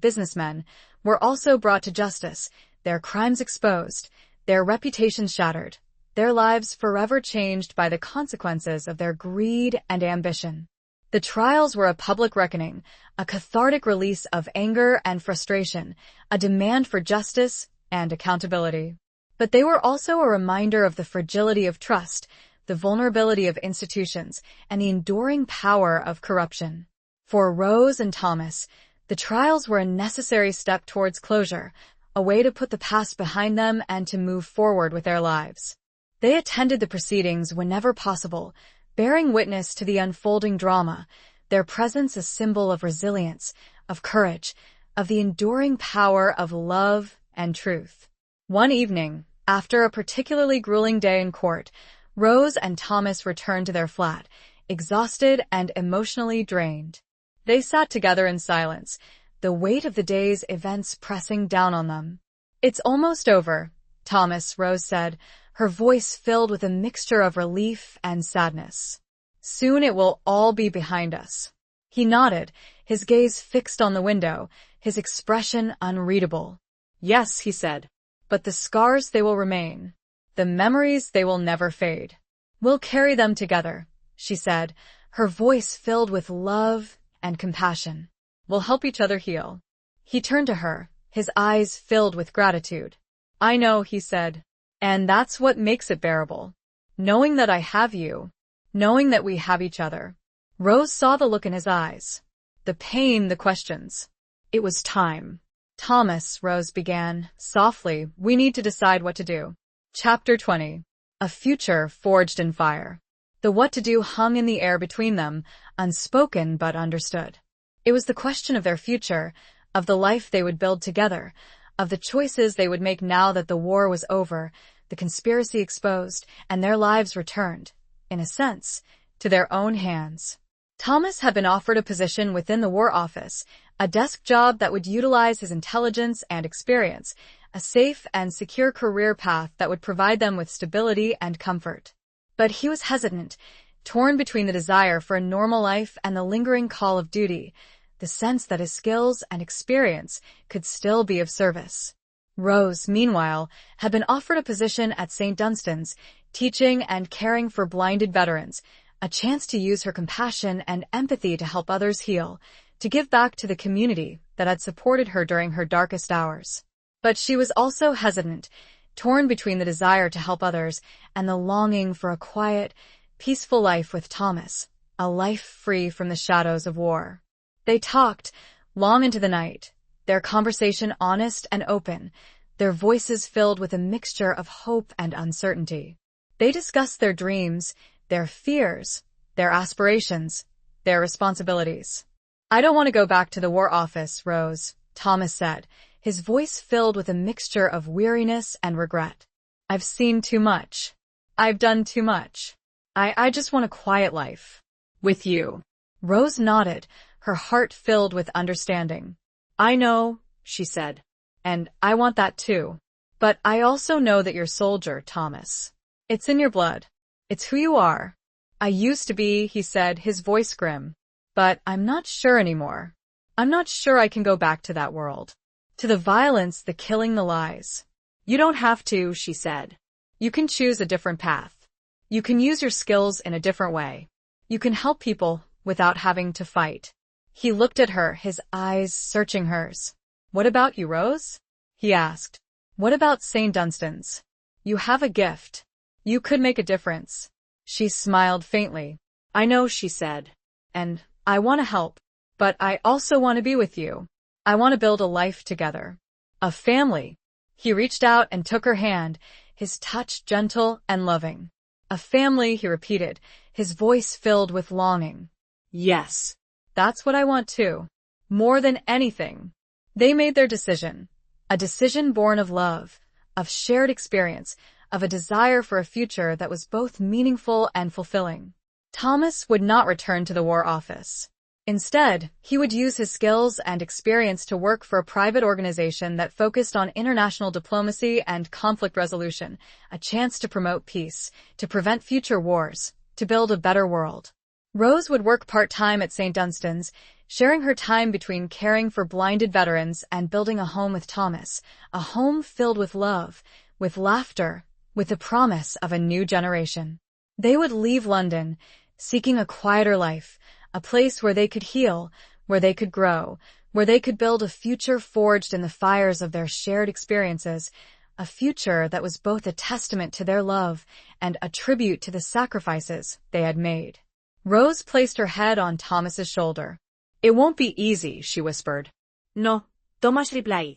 businessmen, were also brought to justice, their crimes exposed, their reputations shattered, their lives forever changed by the consequences of their greed and ambition. The trials were a public reckoning, a cathartic release of anger and frustration, a demand for justice and accountability. But they were also a reminder of the fragility of trust, the vulnerability of institutions, and the enduring power of corruption. For Rose and Thomas, the trials were a necessary step towards closure, a way to put the past behind them and to move forward with their lives. They attended the proceedings whenever possible, bearing witness to the unfolding drama, their presence a symbol of resilience, of courage, of the enduring power of love and truth. One evening, after a particularly grueling day in court, Rose and Thomas returned to their flat, exhausted and emotionally drained. They sat together in silence, the weight of the day's events pressing down on them. "It's almost over," Thomas, Rose said, her voice filled with a mixture of relief and sadness. "Soon it will all be behind us." He nodded, his gaze fixed on the window, his expression unreadable. "Yes," he said, "but the scars, they will remain. The memories, they will never fade. We'll carry them together," she said, her voice filled with love and compassion. "We'll help each other heal." He turned to her, his eyes filled with gratitude. "I know," he said, "and that's what makes it bearable. Knowing that I have you, knowing that we have each other." Rose saw the look in his eyes, the pain, the questions. "It was time." "Thomas," Rose began, softly, "we need to decide what to do." Chapter 20. A future forged in fire. The what to do hung in the air between them, unspoken but understood. It was the question of their future, of the life they would build together, of the choices they would make now that the war was over, the conspiracy exposed, and their lives returned, in a sense, to their own hands. Thomas had been offered a position within the War Office, a desk job that would utilize his intelligence and experience, a safe and secure career path that would provide them with stability and comfort. But he was hesitant, torn between the desire for a normal life and the lingering call of duty, the sense that his skills and experience could still be of service. Rose, meanwhile, had been offered a position at St. Dunstan's, teaching and caring for blinded veterans, a chance to use her compassion and empathy to help others heal, to give back to the community that had supported her during her darkest hours. But she was also hesitant, torn between the desire to help others and the longing for a quiet, peaceful life with Thomas, a life free from the shadows of war. They talked long into the night, their conversation honest and open, their voices filled with a mixture of hope and uncertainty. They discussed their dreams, their fears, their aspirations, their responsibilities. "I don't want to go back to the War Office, Rose," Thomas said, his voice filled with a mixture of weariness and regret. "I've seen too much. I've done too much. I just want a quiet life. With you." Rose nodded, her heart filled with understanding. "I know," she said, "and I want that too. But I also know that you're a soldier, Thomas. It's in your blood. It's who you are." "I used to be," he said, his voice grim. "But I'm not sure anymore. I'm not sure I can go back to that world. To the violence, the killing, the lies." "You don't have to," she said. "You can choose a different path. You can use your skills in a different way. You can help people without having to fight." He looked at her, his eyes searching hers. "What about you, Rose?" he asked. "What about St. Dunstan's? You have a gift. You could make a difference." She smiled faintly. "I know," she said. "And I want to help. But I also want to be with you. I want to build a life together. A family." He reached out and took her hand, his touch gentle and loving. "A family," he repeated, his voice filled with longing. "Yes. That's what I want too. More than anything." They made their decision. A decision born of love, of shared experience, of a desire for a future that was both meaningful and fulfilling. Thomas would not return to the War Office. Instead, he would use his skills and experience to work for a private organization that focused on international diplomacy and conflict resolution, a chance to promote peace, to prevent future wars, to build a better world. Rose would work part-time at St. Dunstan's, sharing her time between caring for blinded veterans and building a home with Thomas, a home filled with love, with laughter, with the promise of a new generation. They would leave London, seeking a quieter life, a place where they could heal, where they could grow, where they could build a future forged in the fires of their shared experiences, a future that was both a testament to their love and a tribute to the sacrifices they had made. Rose placed her head on Thomas's shoulder. "It won't be easy," she whispered. No, Thomas replied.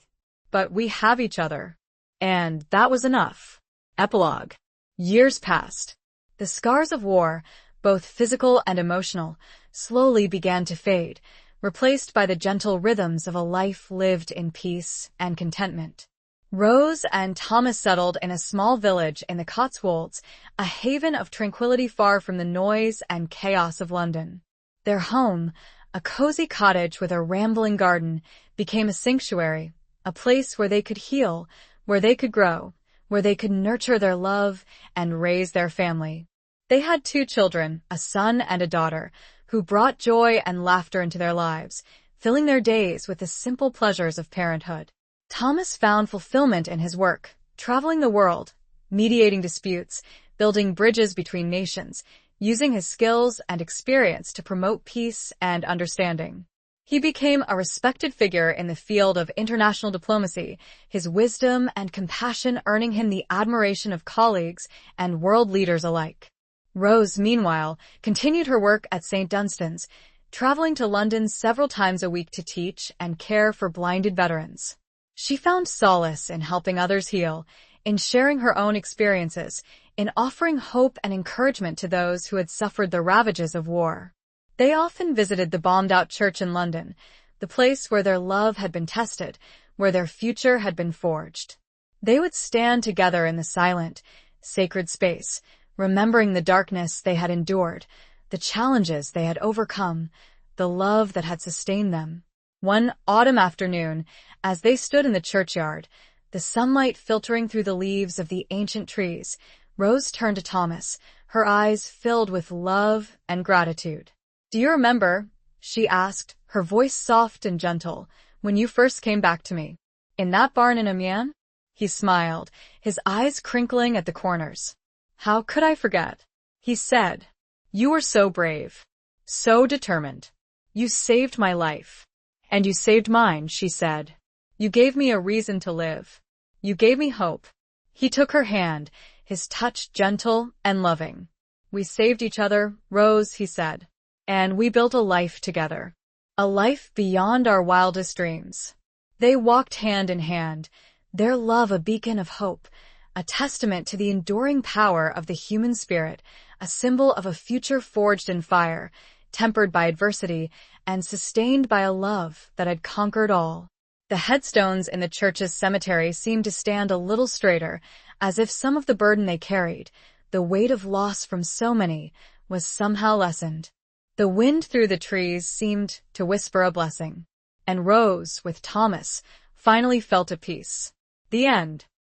"But we have each other." And that was enough. Epilogue. Years passed. The scars of war, both physical and emotional, slowly began to fade, replaced by the gentle rhythms of a life lived in peace and contentment. Rose and Thomas settled in a small village in the Cotswolds, a haven of tranquility far from the noise and chaos of London. Their home, a cozy cottage with a rambling garden, became a sanctuary, a place where they could heal, where they could grow, where they could nurture their love and raise their family. They had 2 children, a son and a daughter, who brought joy and laughter into their lives, filling their days with the simple pleasures of parenthood. Thomas found fulfillment in his work, traveling the world, mediating disputes, building bridges between nations, using his skills and experience to promote peace and understanding. He became a respected figure in the field of international diplomacy, his wisdom and compassion earning him the admiration of colleagues and world leaders alike. Rose, meanwhile, continued her work at St. Dunstan's, traveling to London several times a week to teach and care for blinded veterans. She found solace in helping others heal, in sharing her own experiences, in offering hope and encouragement to those who had suffered the ravages of war. They often visited the bombed-out church in London, the place where their love had been tested, where their future had been forged. They would stand together in the silent, sacred space, remembering the darkness they had endured, the challenges they had overcome, the love that had sustained them. One autumn afternoon, as they stood in the churchyard, the sunlight filtering through the leaves of the ancient trees, Rose turned to Thomas, her eyes filled with love and gratitude. "Do you remember," she asked, her voice soft and gentle, "when you first came back to me? In that barn in Amiens?" He smiled, his eyes crinkling at the corners. "How could I forget?" he said. "You were so brave, so determined. You saved my life." "And you saved mine," she said. "You gave me a reason to live. You gave me hope." He took her hand, his touch gentle and loving. "We saved each other, Rose," he said. "And we built a life together. A life beyond our wildest dreams." They walked hand in hand, their love a beacon of hope, a testament to the enduring power of the human spirit, a symbol of a future forged in fire, tempered by adversity, and sustained by a love that had conquered all. The headstones in the church's cemetery seemed to stand a little straighter, as if some of the burden they carried, the weight of loss from so many, was somehow lessened. The wind through the trees seemed to whisper a blessing, and Rose, with Thomas, finally felt at peace. The end.